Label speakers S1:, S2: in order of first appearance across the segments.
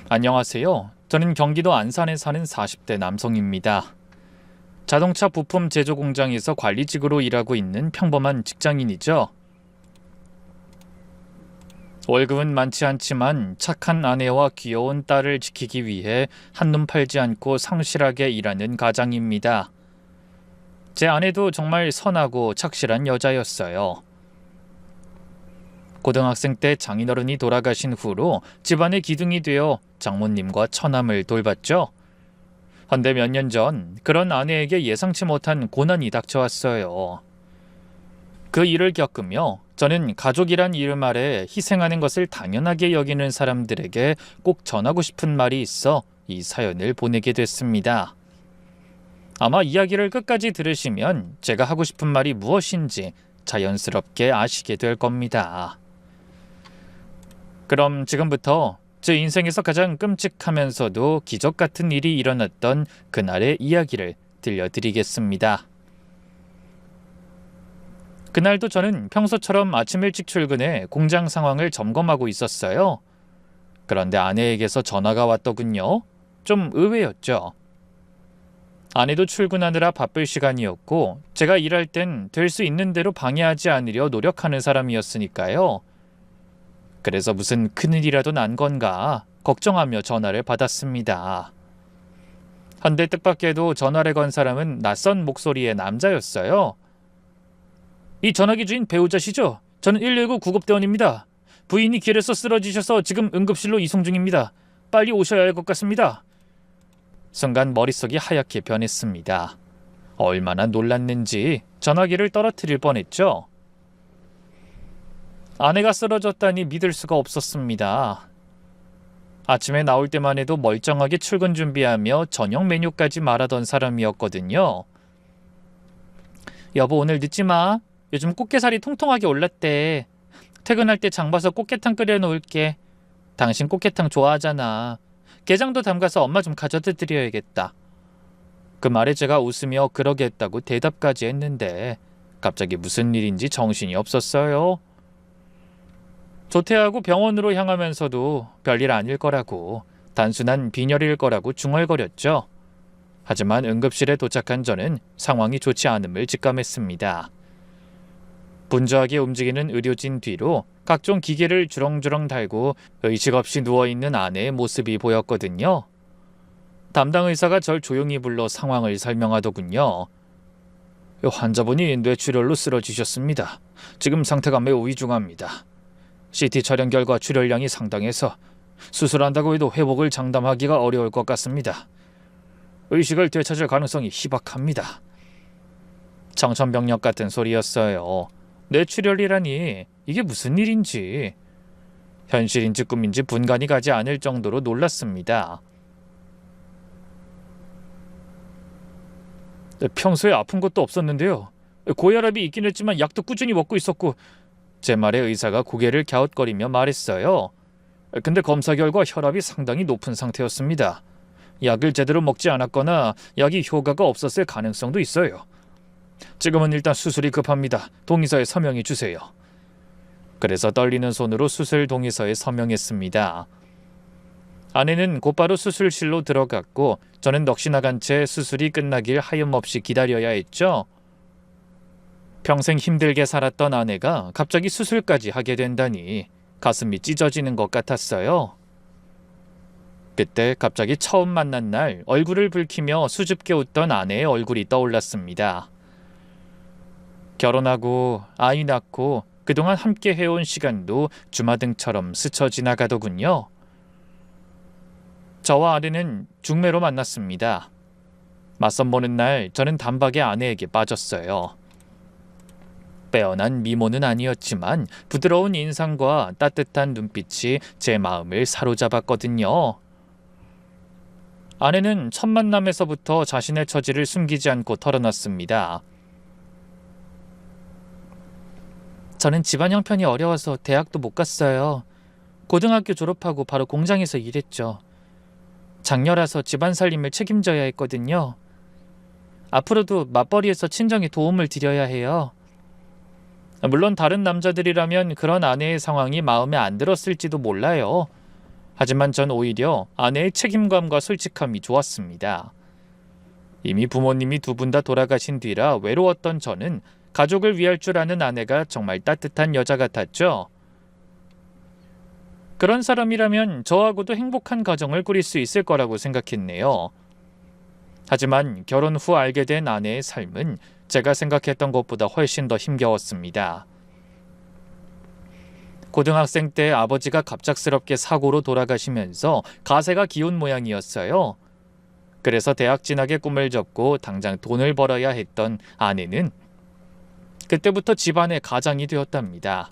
S1: 안녕하세요. 저는 경기도 안산에 사는 40대 남성입니다. 자동차 부품 제조 공장에서 관리직으로 일하고 있는 평범한 직장인이죠. 월급은 많지 않지만 착한 아내와 귀여운 딸을 지키기 위해 한눈 팔지 않고 성실하게 일하는 가장입니다. 제 아내도 정말 선하고 착실한 여자였어요. 고등학생 때 장인어른이 돌아가신 후로 집안의 기둥이 되어 장모님과 처남을 돌봤죠. 헌데 몇 년 전 그런 아내에게 예상치 못한 고난이 닥쳐왔어요. 그 일을 겪으며 저는 가족이란 이름 아래 희생하는 것을 당연하게 여기는 사람들에게 꼭 전하고 싶은 말이 있어 이 사연을 보내게 됐습니다. 아마 이야기를 끝까지 들으시면 제가 하고 싶은 말이 무엇인지 자연스럽게 아시게 될 겁니다. 그럼 지금부터 제 인생에서 가장 끔찍하면서도 기적 같은 일이 일어났던 그날의 이야기를 들려드리겠습니다. 그날도 저는 평소처럼 아침 일찍 출근해 공장 상황을 점검하고 있었어요. 그런데 아내에게서 전화가 왔더군요. 좀 의외였죠. 아내도 출근하느라 바쁠 시간이었고 제가 일할 땐 될 수 있는 대로 방해하지 않으려 노력하는 사람이었으니까요. 그래서 무슨 큰일이라도 난 건가 걱정하며 전화를 받았습니다. 헌데 뜻밖에도 전화를 건 사람은 낯선 목소리의 남자였어요. 이 전화기 주인 배우자시죠? 저는 119 구급대원입니다. 부인이 길에서 쓰러지셔서 지금 응급실로 이송 중입니다. 빨리 오셔야 할 것 같습니다. 순간 머릿속이 하얗게 변했습니다. 얼마나 놀랐는지 전화기를 떨어뜨릴 뻔했죠. 아내가 쓰러졌다니 믿을 수가 없었습니다. 아침에 나올 때만 해도 멀쩡하게 출근 준비하며 저녁 메뉴까지 말하던 사람이었거든요. 여보, 오늘 늦지 마. 요즘 꽃게살이 통통하게 올랐대. 퇴근할 때 장 봐서 꽃게탕 끓여 놓을게. 당신 꽃게탕 좋아하잖아. 게장도 담가서 엄마 좀 가져다 드려야겠다. 그 말에 제가 웃으며 그러겠다고 대답까지 했는데 갑자기 무슨 일인지 정신이 없었어요. 조퇴하고 병원으로 향하면서도 별일 아닐 거라고, 단순한 빈혈일 거라고 중얼거렸죠. 하지만 응급실에 도착한 저는 상황이 좋지 않음을 직감했습니다. 분주하게 움직이는 의료진 뒤로 각종 기계를 주렁주렁 달고 의식 없이 누워있는 아내의 모습이 보였거든요. 담당 의사가 절 조용히 불러 상황을 설명하더군요. 환자분이 뇌출혈로 쓰러지셨습니다. 지금 상태가 매우 위중합니다. CT 촬영 결과 출혈량이 상당해서 수술한다고 해도 회복을 장담하기가 어려울 것 같습니다. 의식을 되찾을 가능성이 희박합니다. 청천벽력 같은 소리였어요. 뇌출혈이라니 이게 무슨 일인지, 현실인지 꿈인지 분간이 가지 않을 정도로 놀랐습니다. 평소에 아픈 것도 없었는데요. 고혈압이 있긴 했지만 약도 꾸준히 먹고 있었고, 제 말에 의사가 고개를 갸웃거리며 말했어요. 근데 검사 결과 혈압이 상당히 높은 상태였습니다. 약을 제대로 먹지 않았거나 약이 효과가 없었을 가능성도 있어요. 지금은 일단 수술이 급합니다. 동의서에 서명해 주세요. 그래서 떨리는 손으로 수술 동의서에 서명했습니다. 아내는 곧바로 수술실로 들어갔고 저는 넋이 나간 채 수술이 끝나길 하염없이 기다려야 했죠. 평생 힘들게 살았던 아내가 갑자기 수술까지 하게 된다니 가슴이 찢어지는 것 같았어요. 그때 갑자기 처음 만난 날 얼굴을 붉히며 수줍게 웃던 아내의 얼굴이 떠올랐습니다. 결혼하고 아이 낳고 그동안 함께 해온 시간도 주마등처럼 스쳐 지나가더군요. 저와 아내는 중매로 만났습니다. 맞선 보는 날 저는 단박에 아내에게 빠졌어요. 빼어난 미모는 아니었지만 부드러운 인상과 따뜻한 눈빛이 제 마음을 사로잡았거든요. 아내는 첫 만남에서부터 자신의 처지를 숨기지 않고 털어놨습니다. 저는 집안 형편이 어려워서 대학도 못 갔어요. 고등학교 졸업하고 바로 공장에서 일했죠. 장녀라서 집안 살림을 책임져야 했거든요. 앞으로도 맞벌이에서 친정에 도움을 드려야 해요. 물론 다른 남자들이라면 그런 아내의 상황이 마음에 안 들었을지도 몰라요. 하지만 전 오히려 아내의 책임감과 솔직함이 좋았습니다. 이미 부모님이 두 분 다 돌아가신 뒤라 외로웠던 저는 가족을 위할 줄 아는 아내가 정말 따뜻한 여자 같았죠. 그런 사람이라면 저하고도 행복한 가정을 꾸릴 수 있을 거라고 생각했네요. 하지만 결혼 후 알게 된 아내의 삶은 제가 생각했던 것보다 훨씬 더 힘겨웠습니다. 고등학생 때 아버지가 갑작스럽게 사고로 돌아가시면서 가세가 기운 모양이었어요. 그래서 대학 진학의 꿈을 접고 당장 돈을 벌어야 했던 아내는 그때부터 집안의 가장이 되었답니다.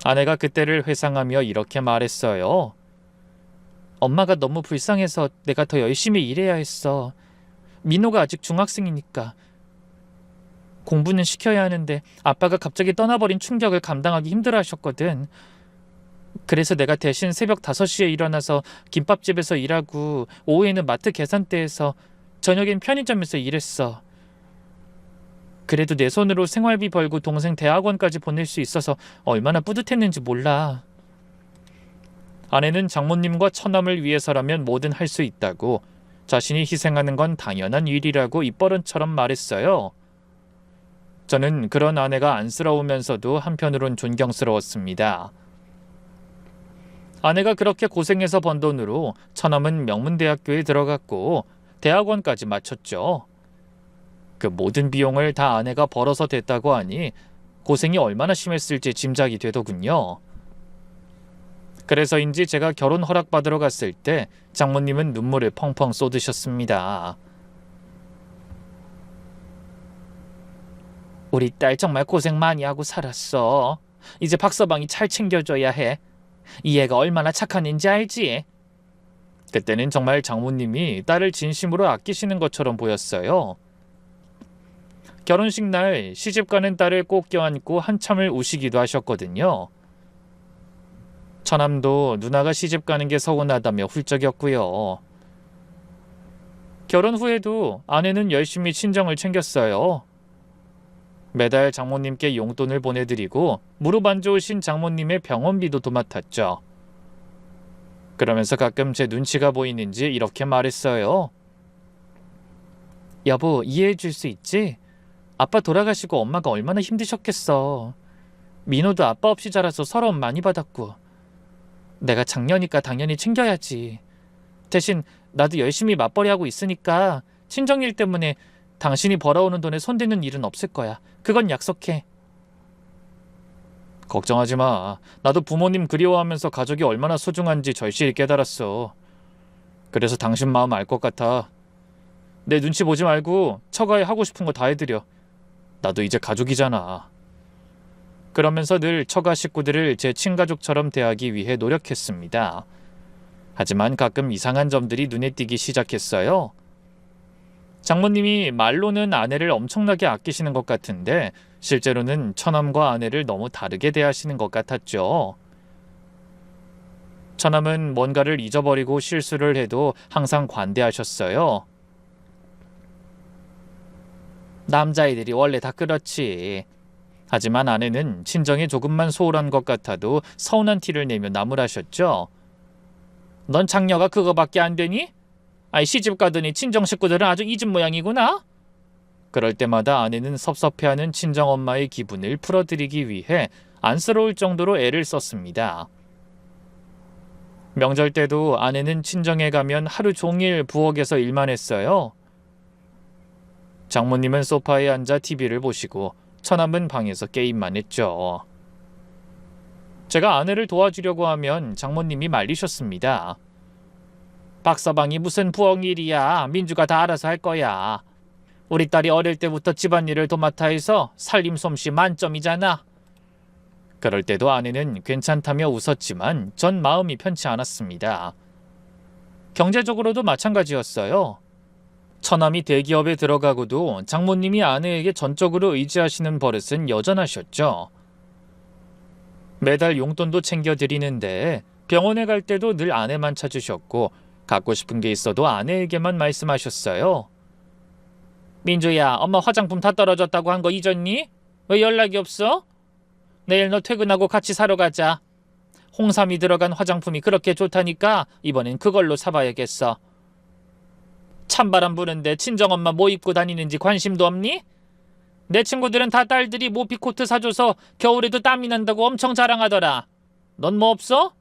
S1: 아내가 그때를 회상하며 이렇게 말했어요. 엄마가 너무 불쌍해서 내가 더 열심히 일해야 했어. 민호가 아직 중학생이니까. 공부는 시켜야 하는데 아빠가 갑자기 떠나버린 충격을 감당하기 힘들어 하셨거든. 그래서 내가 대신 새벽 5시에 일어나서 김밥집에서 일하고 오후에는 마트 계산대에서 저녁엔 편의점에서 일했어. 그래도 내 손으로 생활비 벌고 동생 대학원까지 보낼 수 있어서 얼마나 뿌듯했는지 몰라. 아내는 장모님과 처남을 위해서라면 뭐든 할 수 있다고 자신이 희생하는 건 당연한 일이라고 입버릇처럼 말했어요. 저는 그런 아내가 안쓰러우면서도 한편으론 존경스러웠습니다. 아내가 그렇게 고생해서 번 돈으로 처남은 명문대학교에 들어갔고 대학원까지 마쳤죠. 그 모든 비용을 다 아내가 벌어서 됐다고 하니 고생이 얼마나 심했을지 짐작이 되더군요. 그래서인지 제가 결혼 허락받으러 갔을 때 장모님은 눈물을 펑펑 쏟으셨습니다. 우리 딸 정말 고생 많이 하고 살았어. 이제 박서방이 잘 챙겨줘야 해. 이 애가 얼마나 착한 애인지 알지? 그때는 정말 장모님이 딸을 진심으로 아끼시는 것처럼 보였어요. 결혼식 날 시집가는 딸을 꼭 껴안고 한참을 우시기도 하셨거든요. 처남도 누나가 시집가는 게 서운하다며 훌쩍였고요. 결혼 후에도 아내는 열심히 친정을 챙겼어요. 매달 장모님께 용돈을 보내드리고 무릎 안 좋으신 장모님의 병원비도 도맡았죠. 그러면서 가끔 제 눈치가 보이는지 이렇게 말했어요. 여보, 이해해 줄 수 있지? 아빠 돌아가시고 엄마가 얼마나 힘드셨겠어. 민호도 아빠 없이 자라서 서러움 많이 받았고. 내가 장녀니까 당연히 챙겨야지. 대신 나도 열심히 맞벌이 하고 있으니까 친정일 때문에 당신이 벌어오는 돈에 손대는 일은 없을 거야. 그건 약속해. 걱정하지 마. 나도 부모님 그리워하면서 가족이 얼마나 소중한지 절실히 깨달았어. 그래서 당신 마음 알 것 같아. 내 눈치 보지 말고 처가에 하고 싶은 거 다 해드려. 나도 이제 가족이잖아. 그러면서 늘 처가 식구들을 제 친가족처럼 대하기 위해 노력했습니다. 하지만 가끔 이상한 점들이 눈에 띄기 시작했어요. 장모님이 말로는 아내를 엄청나게 아끼시는 것 같은데 실제로는 처남과 아내를 너무 다르게 대하시는 것 같았죠. 처남은 뭔가를 잊어버리고 실수를 해도 항상 관대하셨어요. 남자애들이 원래 다 그렇지. 하지만 아내는 친정에 조금만 소홀한 것 같아도 서운한 티를 내며 나무라셨죠. 넌 장녀가 그거밖에 안 되니? 아이 시집 가더니 친정 식구들은 아주 잊은 모양이구나. 그럴 때마다 아내는 섭섭해하는 친정엄마의 기분을 풀어드리기 위해 안쓰러울 정도로 애를 썼습니다. 명절 때도 아내는 친정에 가면 하루 종일 부엌에서 일만 했어요. 장모님은 소파에 앉아 TV를 보시고 처남은 방에서 게임만 했죠. 제가 아내를 도와주려고 하면 장모님이 말리셨습니다. 박서방이 무슨 부엌 일이야. 민주가 다 알아서 할 거야. 우리 딸이 어릴 때부터 집안일을 도맡아 해서 살림 솜씨 만점이잖아. 그럴 때도 아내는 괜찮다며 웃었지만 전 마음이 편치 않았습니다. 경제적으로도 마찬가지였어요. 처남이 대기업에 들어가고도 장모님이 아내에게 전적으로 의지하시는 버릇은 여전하셨죠. 매달 용돈도 챙겨드리는데 병원에 갈 때도 늘 아내만 찾으셨고 갖고 싶은 게 있어도 아내에게만 말씀하셨어요. 민주야, 엄마 화장품 다 떨어졌다고 한 거 잊었니? 왜 연락이 없어? 내일 너 퇴근하고 같이 사러 가자. 홍삼이 들어간 화장품이 그렇게 좋다니까 이번엔 그걸로 사봐야겠어. 찬바람 부는데 친정엄마 뭐 입고 다니는지 관심도 없니? 내 친구들은 다 딸들이 모피코트 사줘서 겨울에도 땀이 난다고 엄청 자랑하더라. 넌 뭐 없어?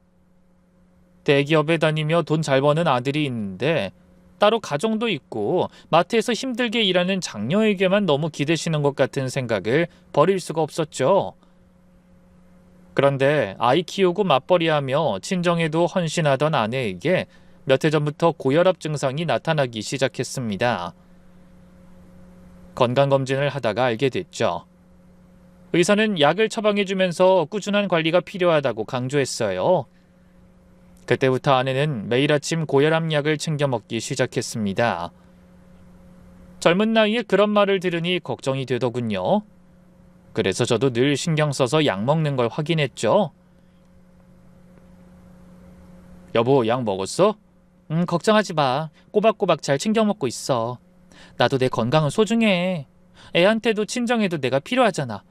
S1: 대기업에 다니며 돈 잘 버는 아들이 있는데 따로 가정도 있고 마트에서 힘들게 일하는 장녀에게만 너무 기대시는 것 같은 생각을 버릴 수가 없었죠. 그런데 아이 키우고 맞벌이하며 친정에도 헌신하던 아내에게 몇 해 전부터 고혈압 증상이 나타나기 시작했습니다. 건강검진을 하다가 알게 됐죠. 의사는 약을 처방해주면서 꾸준한 관리가 필요하다고 강조했어요. 그때부터 아내는 매일 아침 고혈압 약을 챙겨 먹기 시작했습니다. 젊은 나이에 그런 말을 들으니 걱정이 되더군요. 그래서 저도 늘 신경 써서 약 먹는 걸 확인했죠. 여보, 약 먹었어? 걱정하지 마. 꼬박꼬박 잘 챙겨 먹고 있어. 나도 내 건강은 소중해. 애한테도 친정에도 내가 필요하잖아.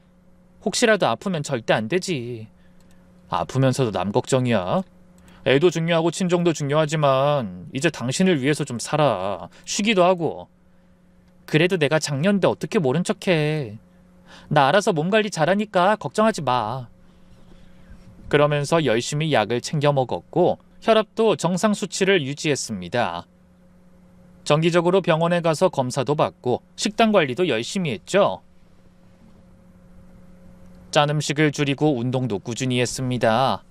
S1: 혹시라도 아프면 절대 안 되지. 아프면서도 남 걱정이야. 애도 중요하고 친정도 중요하지만 이제 당신을 위해서 좀 살아. 쉬기도 하고. 그래도 내가 장년인데 어떻게 모른 척해. 나 알아서 몸 관리 잘하니까 걱정하지 마. 그러면서 열심히 약을 챙겨 먹었고 혈압도 정상 수치를 유지했습니다. 정기적으로 병원에 가서 검사도 받고 식단 관리도 열심히 했죠. 짠 음식을 줄이고 운동도 꾸준히 했습니다.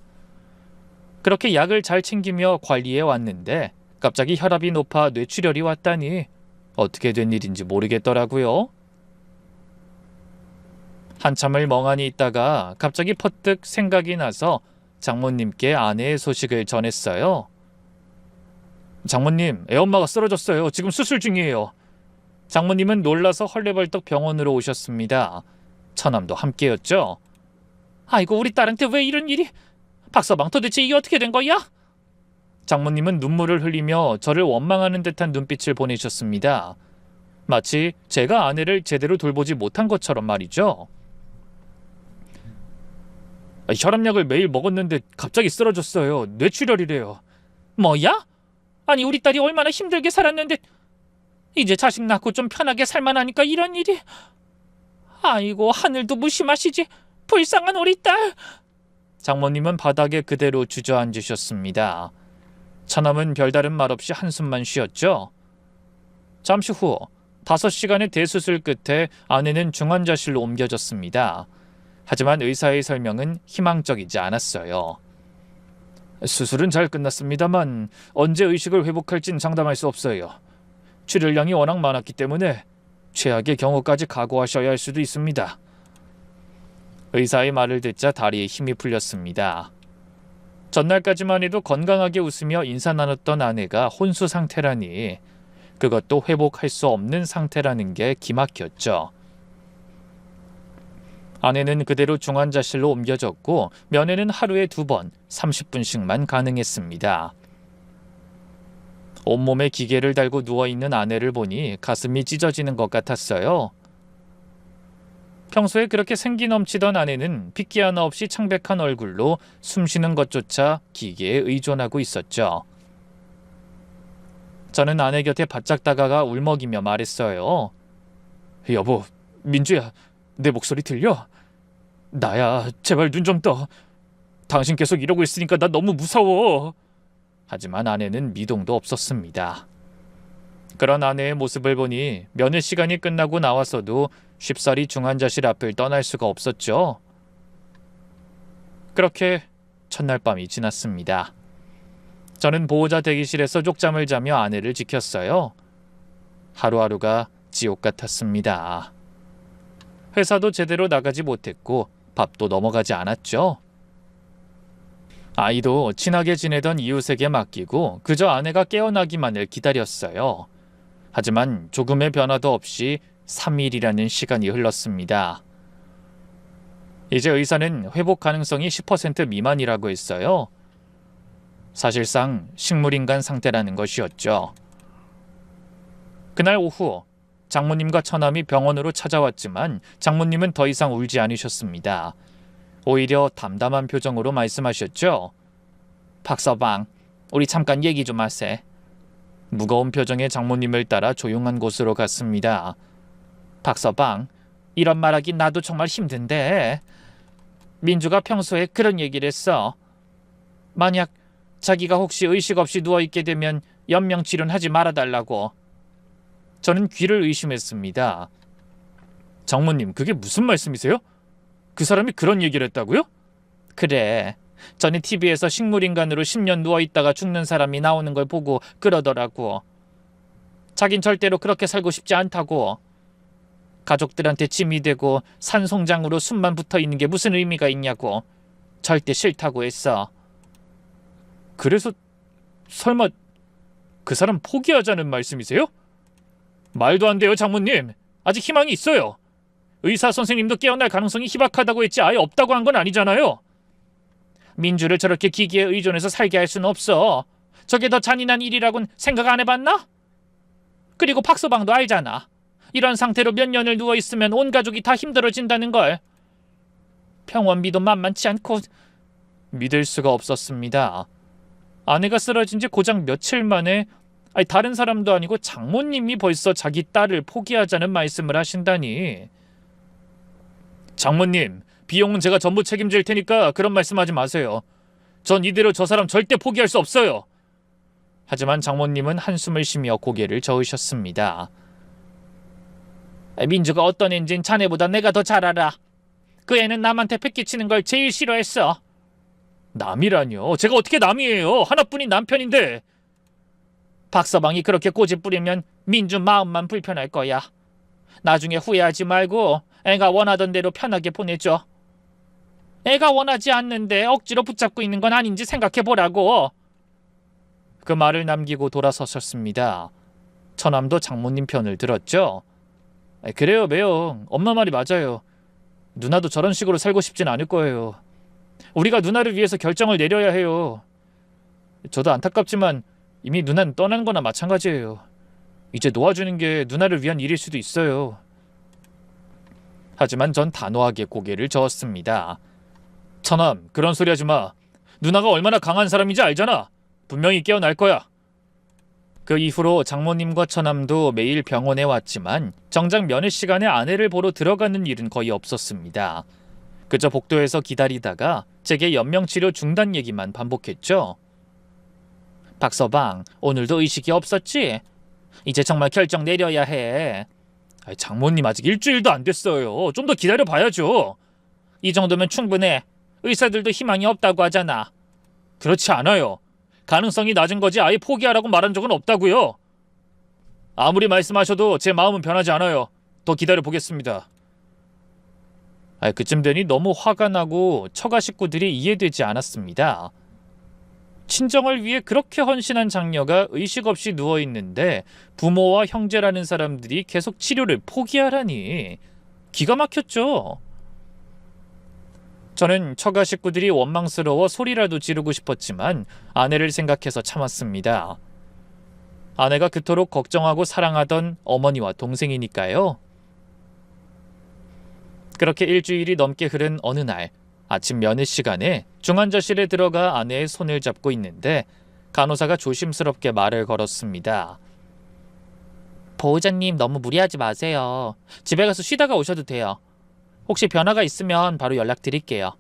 S1: 그렇게 약을 잘 챙기며 관리해 왔는데 갑자기 혈압이 높아 뇌출혈이 왔다니 어떻게 된 일인지 모르겠더라고요. 한참을 멍하니 있다가 갑자기 퍼뜩 생각이 나서 장모님께 아내의 소식을 전했어요. 장모님, 애엄마가 쓰러졌어요. 지금 수술 중이에요. 장모님은 놀라서 헐레벌떡 병원으로 오셨습니다. 처남도 함께였죠. 아이고, 우리 딸한테 왜 이런 일이? 박서방, 도대체 이게 어떻게 된 거야? 장모님은 눈물을 흘리며 저를 원망하는 듯한 눈빛을 보내셨습니다. 마치 제가 아내를 제대로 돌보지 못한 것처럼 말이죠. 혈압약을 매일 먹었는데 갑자기 쓰러졌어요. 뇌출혈이래요. 뭐야? 아니, 우리 딸이 얼마나 힘들게 살았는데 이제 자식 낳고 좀 편하게 살만하니까 이런 일이. 아이고, 하늘도 무심하시지. 불쌍한 우리 딸. 장모님은 바닥에 그대로 주저앉으셨습니다. 처남은 별다른 말 없이 한숨만 쉬었죠. 잠시 후 5시간의 대수술 끝에 아내는 중환자실로 옮겨졌습니다. 하지만 의사의 설명은 희망적이지 않았어요. 수술은 잘 끝났습니다만 언제 의식을 회복할진 장담할 수 없어요. 출혈량이 워낙 많았기 때문에 최악의 경우까지 각오하셔야 할 수도 있습니다. 의사의 말을 듣자 다리에 힘이 풀렸습니다. 전날까지만 해도 건강하게 웃으며 인사 나눴던 아내가 혼수 상태라니, 그것도 회복할 수 없는 상태라는 게 기막혔죠. 아내는 그대로 중환자실로 옮겨졌고 면회는 하루에 2번 30분씩만 가능했습니다. 온몸에 기계를 달고 누워있는 아내를 보니 가슴이 찢어지는 것 같았어요. 평소에 그렇게 생기 넘치던 아내는 핏기 하나 없이 창백한 얼굴로 숨쉬는 것조차 기계에 의존하고 있었죠. 저는 아내 곁에 바짝 다가가 울먹이며 말했어요. 여보, 민주야, 내 목소리 들려? 나야, 제발 눈 좀 떠. 당신 계속 이러고 있으니까 나 너무 무서워. 하지만 아내는 미동도 없었습니다. 그런 아내의 모습을 보니 면회 시간이 끝나고 나와서도 쉽사리 중환자실 앞을 떠날 수가 없었죠. 그렇게 첫날 밤이 지났습니다. 저는 보호자 대기실에서 쪽잠을 자며 아내를 지켰어요. 하루하루가 지옥 같았습니다. 회사도 제대로 나가지 못했고 밥도 넘어가지 않았죠. 아이도 친하게 지내던 이웃에게 맡기고 그저 아내가 깨어나기만을 기다렸어요. 하지만 조금의 변화도 없이 3일이라는 시간이 흘렀습니다. 이제 의사는 회복 가능성이 10% 미만이라고 했어요. 사실상 식물인간 상태라는 것이었죠. 그날 오후 장모님과 처남이 병원으로 찾아왔지만 장모님은 더 이상 울지 않으셨습니다. 오히려 담담한 표정으로 말씀하셨죠. 박서방, 우리 잠깐 얘기 좀 하세. 무거운 표정의 장모님을 따라 조용한 곳으로 갔습니다. 박서방, 이런 말하기 나도 정말 힘든데 민주가 평소에 그런 얘기를 했어. 만약 자기가 혹시 의식 없이 누워있게 되면 연명치료는 하지 말아달라고. 저는 귀를 의심했습니다. 장모님, 그게 무슨 말씀이세요? 그 사람이 그런 얘기를 했다고요? 그래. 전에 TV에서 식물인간으로 10년 누워있다가 죽는 사람이 나오는 걸 보고 그러더라고. 자긴 절대로 그렇게 살고 싶지 않다고. 가족들한테 짐이 되고 산송장으로 숨만 붙어있는 게 무슨 의미가 있냐고. 절대 싫다고 했어. 그래서 설마 그 사람 포기하자는 말씀이세요? 말도 안 돼요, 장모님. 아직 희망이 있어요. 의사 선생님도 깨어날 가능성이 희박하다고 했지 아예 없다고 한 건 아니잖아요. 민주를 저렇게 기기에 의존해서 살게 할 수는 없어. 저게 더 잔인한 일이라고는 생각 안 해봤나? 그리고 박서방도 알잖아. 이런 상태로 몇 년을 누워있으면 온 가족이 다 힘들어진다는 걸. 병원비도 만만치 않고. 믿을 수가 없었습니다. 아내가 쓰러진 지 고작 며칠 만에 다른 사람도 아니고 장모님이 벌써 자기 딸을 포기하자는 말씀을 하신다니. 장모님, 비용은 제가 전부 책임질 테니까 그런 말씀하지 마세요. 전 이대로 저 사람 절대 포기할 수 없어요. 하지만 장모님은 한숨을 쉬며 고개를 저으셨습니다. 민주가 어떤 애인진 자네보다 내가 더 잘 알아. 그 애는 남한테 패기치는 걸 제일 싫어했어. 남이라뇨? 제가 어떻게 남이에요? 하나뿐인 남편인데. 박서방이 그렇게 고집 부리면 민주 마음만 불편할 거야. 나중에 후회하지 말고 애가 원하던 대로 편하게 보내줘. 애가 원하지 않는데 억지로 붙잡고 있는 건 아닌지 생각해보라고. 그 말을 남기고 돌아서셨습니다. 처남도 장모님 편을 들었죠. 그래요, 매형. 엄마 말이 맞아요. 누나도 저런 식으로 살고 싶진 않을 거예요. 우리가 누나를 위해서 결정을 내려야 해요. 저도 안타깝지만 이미 누나는 떠난 거나 마찬가지예요. 이제 놓아주는 게 누나를 위한 일일 수도 있어요. 하지만 전 단호하게 고개를 저었습니다. 처남, 그런 소리 하지 마. 누나가 얼마나 강한 사람인지 알잖아. 분명히 깨어날 거야. 그 이후로 장모님과 처남도 매일 병원에 왔지만 정작 면회 시간에 아내를 보러 들어가는 일은 거의 없었습니다. 그저 복도에서 기다리다가 제게 연명치료 중단 얘기만 반복했죠. 박서방, 오늘도 의식이 없었지? 이제 정말 결정 내려야 해. 장모님, 아직 일주일도 안 됐어요. 좀 더 기다려봐야죠. 이 정도면 충분해. 의사들도 희망이 없다고 하잖아. 그렇지 않아요. 가능성이 낮은 거지 아예 포기하라고 말한 적은 없다고요. 아무리 말씀하셔도 제 마음은 변하지 않아요. 더 기다려보겠습니다. 그쯤 되니 너무 화가 나고 처가 식구들이 이해되지 않았습니다. 친정을 위해 그렇게 헌신한 장녀가 의식 없이 누워있는데 부모와 형제라는 사람들이 계속 치료를 포기하라니. 기가 막혔죠. 저는 처가 식구들이 원망스러워 소리라도 지르고 싶었지만 아내를 생각해서 참았습니다. 아내가 그토록 걱정하고 사랑하던 어머니와 동생이니까요. 그렇게 일주일이 넘게 흐른 어느 날 아침 면회 시간에 중환자실에 들어가 아내의 손을 잡고 있는데 간호사가 조심스럽게 말을 걸었습니다. 보호자님, 너무 무리하지 마세요. 집에 가서 쉬다가 오셔도 돼요. 혹시 변화가 있으면 바로 연락드릴게요.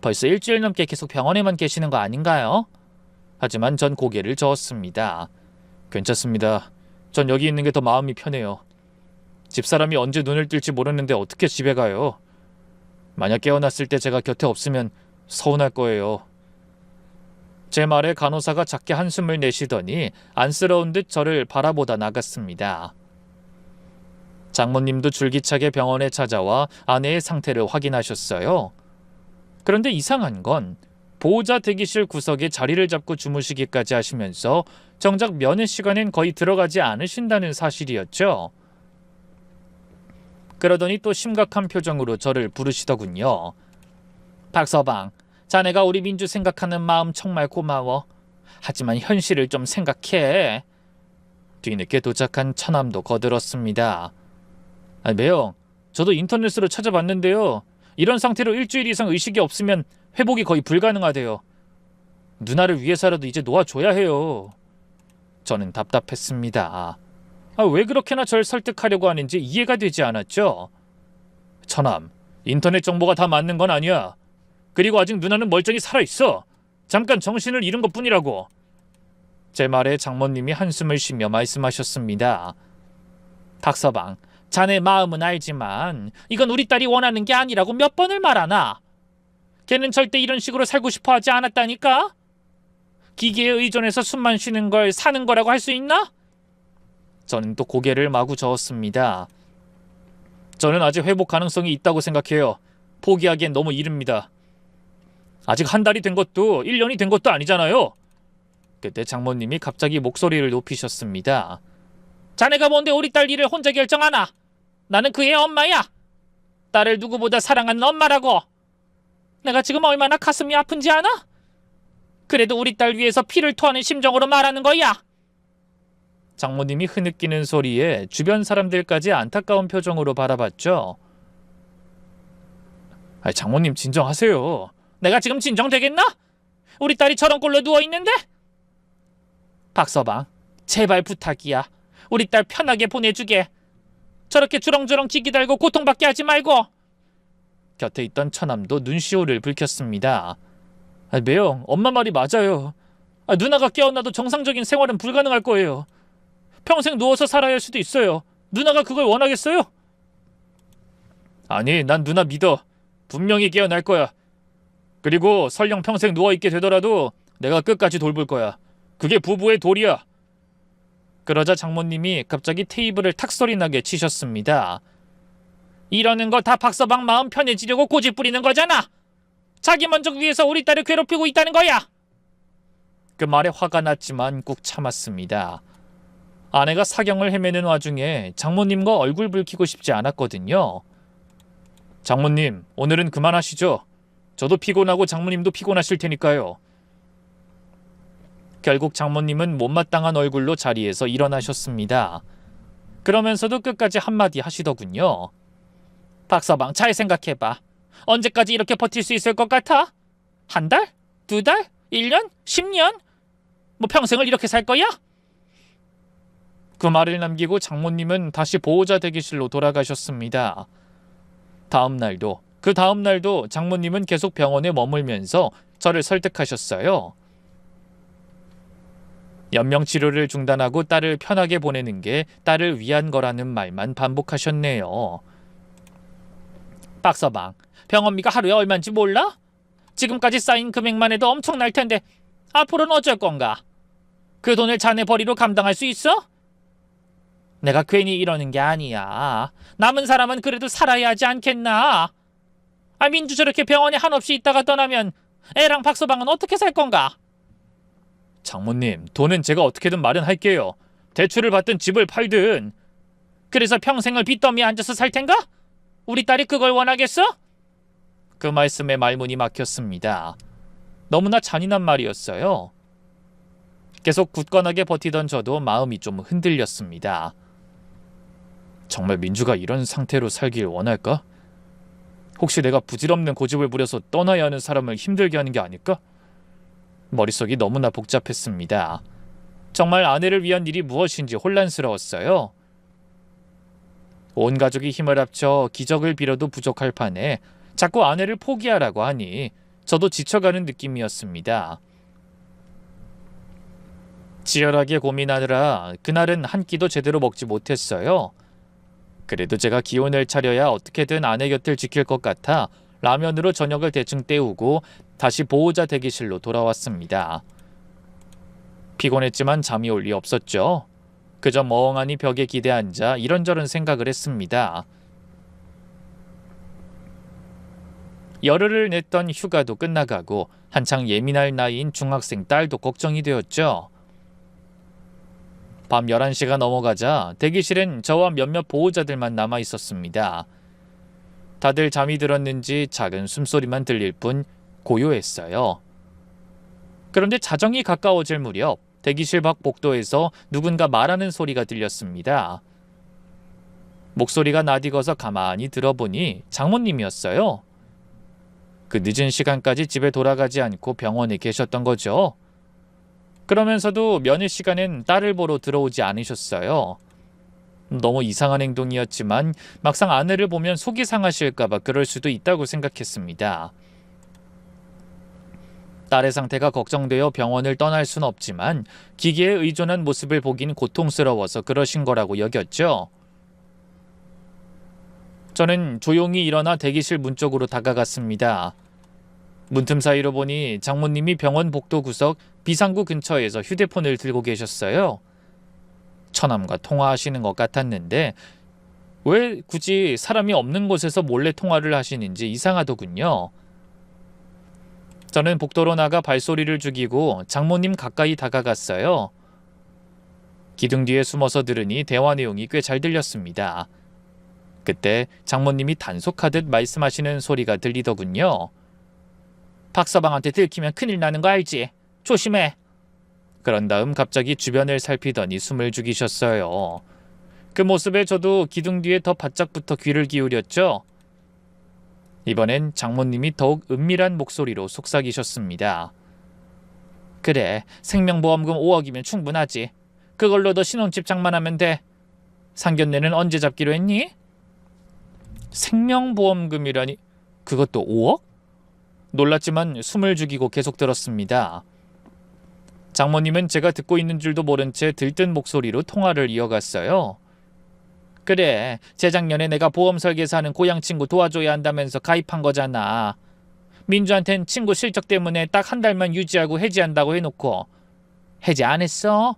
S1: 벌써 일주일 넘게 계속 병원에만 계시는 거 아닌가요? 하지만 전 고개를 저었습니다. 괜찮습니다. 전 여기 있는 게 더 마음이 편해요. 집사람이 언제 눈을 뜰지 모르는데 어떻게 집에 가요? 만약 깨어났을 때 제가 곁에 없으면 서운할 거예요. 제 말에 간호사가 작게 한숨을 내쉬더니 안쓰러운 듯 저를 바라보다 나갔습니다. 장모님도 줄기차게 병원에 찾아와 아내의 상태를 확인하셨어요. 그런데 이상한 건 보호자 대기실 구석에 자리를 잡고 주무시기까지 하시면서 정작 면회 시간엔 거의 들어가지 않으신다는 사실이었죠. 그러더니 또 심각한 표정으로 저를 부르시더군요. 박서방, 자네가 우리 민주 생각하는 마음 정말 고마워. 하지만 현실을 좀 생각해. 뒤늦게 도착한 처남도 거들었습니다. 매형, 저도 인터넷으로 찾아봤는데요. 이런 상태로 일주일 이상 의식이 없으면 회복이 거의 불가능하대요. 누나를 위해서라도 이제 놓아줘야 해요. 저는 답답했습니다. 왜 그렇게나 절 설득하려고 하는지 이해가 되지 않았죠. 처남, 인터넷 정보가 다 맞는 건 아니야. 그리고 아직 누나는 멀쩡히 살아있어. 잠깐 정신을 잃은 것뿐이라고. 제 말에 장모님이 한숨을 쉬며 말씀하셨습니다. 박서방, 자네 마음은 알지만 이건 우리 딸이 원하는 게 아니라고 몇 번을 말하나. 걔는 절대 이런 식으로 살고 싶어 하지 않았다니까. 기계에 의존해서 숨만 쉬는 걸 사는 거라고 할 수 있나? 저는 또 고개를 마구 저었습니다. 저는 아직 회복 가능성이 있다고 생각해요. 포기하기엔 너무 이릅니다. 아직 한 달이 된 것도 1년이 된 것도 아니잖아요. 그때 장모님이 갑자기 목소리를 높이셨습니다. 자네가 뭔데 우리 딸 일을 혼자 결정하나? 나는 그의 엄마야. 딸을 누구보다 사랑하는 엄마라고. 내가 지금 얼마나 가슴이 아픈지 아나? 그래도 우리 딸 위해서 피를 토하는 심정으로 말하는 거야. 장모님이 흐느끼는 소리에 주변 사람들까지 안타까운 표정으로 바라봤죠. 장모님 진정하세요. 내가 지금 진정되겠나? 우리 딸이 저런 꼴로 누워있는데? 박서방, 제발 부탁이야. 우리 딸 편하게 보내주게. 저렇게 주렁주렁 기기 달고 고통받게 하지 말고. 곁에 있던 처남도 눈시울을 붉혔습니다. 매영, 엄마 말이 맞아요. 누나가 깨어나도 정상적인 생활은 불가능할 거예요. 평생 누워서 살아야 할 수도 있어요. 누나가 그걸 원하겠어요? 아니, 난 누나 믿어. 분명히 깨어날 거야. 그리고 설령 평생 누워있게 되더라도 내가 끝까지 돌볼 거야. 그게 부부의 도리야. 그러자 장모님이 갑자기 테이블을 탁소리나게 치셨습니다. 이러는 거 다 박서방 마음 편해지려고 고집 부리는 거잖아. 자기 만족 위해서 우리 딸을 괴롭히고 있다는 거야. 그 말에 화가 났지만 꾹 참았습니다. 아내가 사경을 헤매는 와중에 장모님과 얼굴 붉히고 싶지 않았거든요. 장모님, 오늘은 그만하시죠. 저도 피곤하고 장모님도 피곤하실 테니까요. 결국 장모님은 못마땅한 얼굴로 자리에서 일어나셨습니다. 그러면서도 끝까지 한마디 하시더군요. 박서방, 잘 생각해봐. 언제까지 이렇게 버틸 수 있을 것 같아? 한 달? 2달? 1년? 10년? 뭐 평생을 이렇게 살 거야? 그 말을 남기고 장모님은 다시 보호자 대기실로 돌아가셨습니다. 그 다음 날도 장모님은 계속 병원에 머물면서 저를 설득하셨어요. 연명치료를 중단하고 딸을 편하게 보내는 게 딸을 위한 거라는 말만 반복하셨네요. 박서방, 병원비가 하루에 얼마인지 몰라? 지금까지 쌓인 금액만 해도 엄청날 텐데 앞으로는 어쩔 건가? 그 돈을 자네 벌이로 감당할 수 있어? 내가 괜히 이러는 게 아니야. 남은 사람은 그래도 살아야 하지 않겠나? 민주 저렇게 병원에 한없이 있다가 떠나면 애랑 박서방은 어떻게 살 건가? 장모님, 돈은 제가 어떻게든 마련할게요. 대출을 받든 집을 팔든. 그래서 평생을 빚더미에 앉아서 살 텐가? 우리 딸이 그걸 원하겠어? 그 말씀에 말문이 막혔습니다. 너무나 잔인한 말이었어요. 계속 굳건하게 버티던 저도 마음이 좀 흔들렸습니다. 정말 민주가 이런 상태로 살길 원할까? 혹시 내가 부질없는 고집을 부려서 떠나야 하는 사람을 힘들게 하는 게 아닐까? 머릿속이 너무나 복잡했습니다. 정말 아내를 위한 일이 무엇인지 혼란스러웠어요. 온 가족이 힘을 합쳐 기적을 빌어도 부족할 판에 자꾸 아내를 포기하라고 하니 저도 지쳐가는 느낌이었습니다. 치열하게 고민하느라 그날은 한 끼도 제대로 먹지 못했어요. 그래도 제가 기운을 차려야 어떻게든 아내 곁을 지킬 것 같아 라면으로 저녁을 대충 때우고 다시 보호자 대기실로 돌아왔습니다. 피곤했지만 잠이 올 리 없었죠. 그저 멍하니 벽에 기대앉아 이런저런 생각을 했습니다. 열흘을 냈던 휴가도 끝나가고 한창 예민할 나이인 중학생 딸도 걱정이 되었죠. 밤 11시가 넘어가자 대기실엔 저와 몇몇 보호자들만 남아 있었습니다. 다들 잠이 들었는지 작은 숨소리만 들릴 뿐 고요했어요. 그런데 자정이 가까워질 무렵 대기실 밖 복도에서 누군가 말하는 소리가 들렸습니다. 목소리가 낯익어서 가만히 들어보니 장모님이었어요. 그 늦은 시간까지 집에 돌아가지 않고 병원에 계셨던 거죠. 그러면서도 면회 시간엔 딸을 보러 들어오지 않으셨어요. 너무 이상한 행동이었지만 막상 아내를 보면 속이 상하실까봐 그럴 수도 있다고 생각했습니다. 딸의 상태가 걱정되어 병원을 떠날 순 없지만 기계에 의존한 모습을 보긴 고통스러워서 그러신 거라고 여겼죠. 저는 조용히 일어나 대기실 문 쪽으로 다가갔습니다. 문틈 사이로 보니 장모님이 병원 복도 구석 비상구 근처에서 휴대폰을 들고 계셨어요. 처남과 통화하시는 것 같았는데 왜 굳이 사람이 없는 곳에서 몰래 통화를 하시는지 이상하더군요. 저는 복도로 나가 발소리를 죽이고 장모님 가까이 다가갔어요. 기둥 뒤에 숨어서 들으니 대화 내용이 꽤 잘 들렸습니다. 그때 장모님이 단속하듯 말씀하시는 소리가 들리더군요. 박서방한테 들키면 큰일 나는 거 알지? 조심해. 그런 다음 갑자기 주변을 살피더니 숨을 죽이셨어요. 그 모습에 저도 기둥 뒤에 더 바짝 붙어 귀를 기울였죠. 이번엔 장모님이 더욱 은밀한 목소리로 속삭이셨습니다. 그래, 생명보험금 5억이면 충분하지. 그걸로 너 신혼집 장만하면 돼. 상견례는 언제 잡기로 했니? 생명보험금이라니, 그것도 5억? 놀랐지만 숨을 죽이고 계속 들었습니다. 장모님은 제가 듣고 있는 줄도 모른 채 들뜬 목소리로 통화를 이어갔어요. 그래, 재작년에 내가 보험 설계사하는 고향 친구 도와줘야 한다면서 가입한 거잖아. 민주한텐 친구 실적 때문에 딱 한 달만 유지하고 해지한다고 해놓고 해지 안 했어?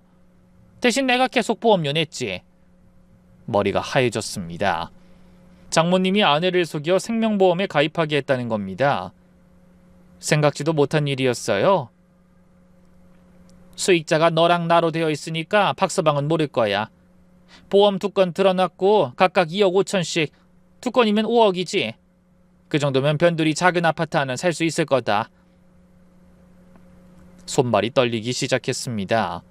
S1: 대신 내가 계속 보험료 냈지. 머리가 하얘졌습니다. 장모님이 아내를 속여 생명보험에 가입하게 했다는 겁니다. 생각지도 못한 일이었어요. 수익자가 너랑 나로 되어 있으니까 박서방은 모를 거야. 보험 2건 들어놨고 각각 2억 5천씩, 2건이면 5억이지. 그 정도면 변두리 작은 아파트 하나 살 수 있을 거다. 손발이 떨리기 시작했습니다.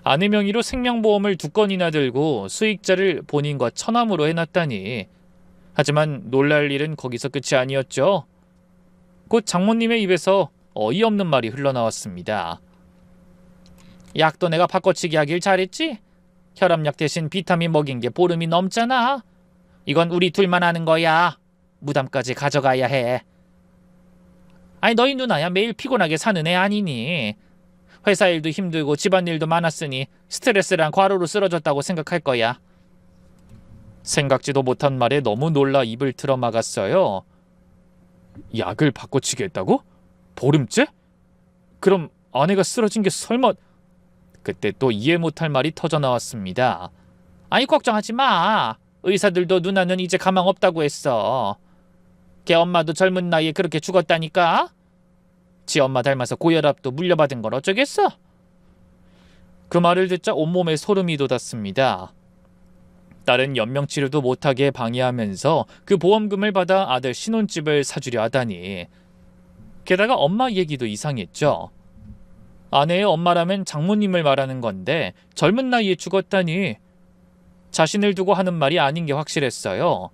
S1: 아내 명의로 생명보험을 2건이나 들고 수익자를 본인과 처남으로 해놨다니. 하지만 놀랄 일은 거기서 끝이 아니었죠. 곧 장모님의 입에서 어이없는 말이 흘러나왔습니다. 약도 내가 바꿔치기 하길 잘했지? 혈압약 대신 비타민 먹인 게 보름이 넘잖아. 이건 우리 둘만 아는 거야. 무담까지 가져가야 해. 아니 너희 누나야 매일 피곤하게 사는 애 아니니? 회사 일도 힘들고 집안일도 많았으니 스트레스랑 과로로 쓰러졌다고 생각할 거야. 생각지도 못한 말에 너무 놀라 입을 틀어막았어요. 약을 바꿔치기 했다고? 보름째? 그럼 아내가 쓰러진 게 설마... 그때 또 이해 못할 말이 터져나왔습니다. 아니 걱정하지 마. 의사들도 누나는 이제 가망 없다고 했어. 걔 엄마도 젊은 나이에 그렇게 죽었다니까. 지 엄마 닮아서 고혈압도 물려받은 걸 어쩌겠어. 그 말을 듣자 온몸에 소름이 돋았습니다. 딸은 연명치료도 못하게 방해하면서 그 보험금을 받아 아들 신혼집을 사주려 하다니. 게다가 엄마 얘기도 이상했죠. 아내의 엄마라면 장모님을 말하는 건데 젊은 나이에 죽었다니. 자신을 두고 하는 말이 아닌 게 확실했어요.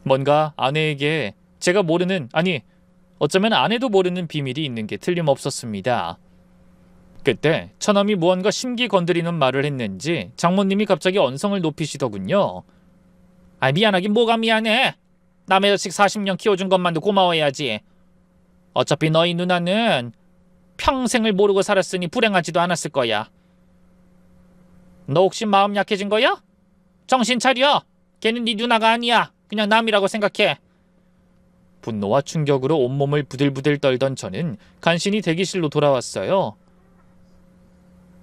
S1: 뭔가 아내에게 제가 모르는, 아니 어쩌면 아내도 모르는 비밀이 있는 게 틀림없었습니다. 그때 처남이 무언가 심기 건드리는 말을 했는지 장모님이 갑자기 언성을 높이시더군요. 아 미안하긴 뭐가 미안해. 남의 자식 40년 키워준 것만도 고마워해야지. 어차피 너희 누나는 평생을 모르고 살았으니 불행하지도 않았을 거야. 너 혹시 마음 약해진 거야? 정신 차려. 걔는 네 누나가 아니야. 그냥 남이라고 생각해. 분노와 충격으로 온몸을 부들부들 떨던 저는 간신히 대기실로 돌아왔어요.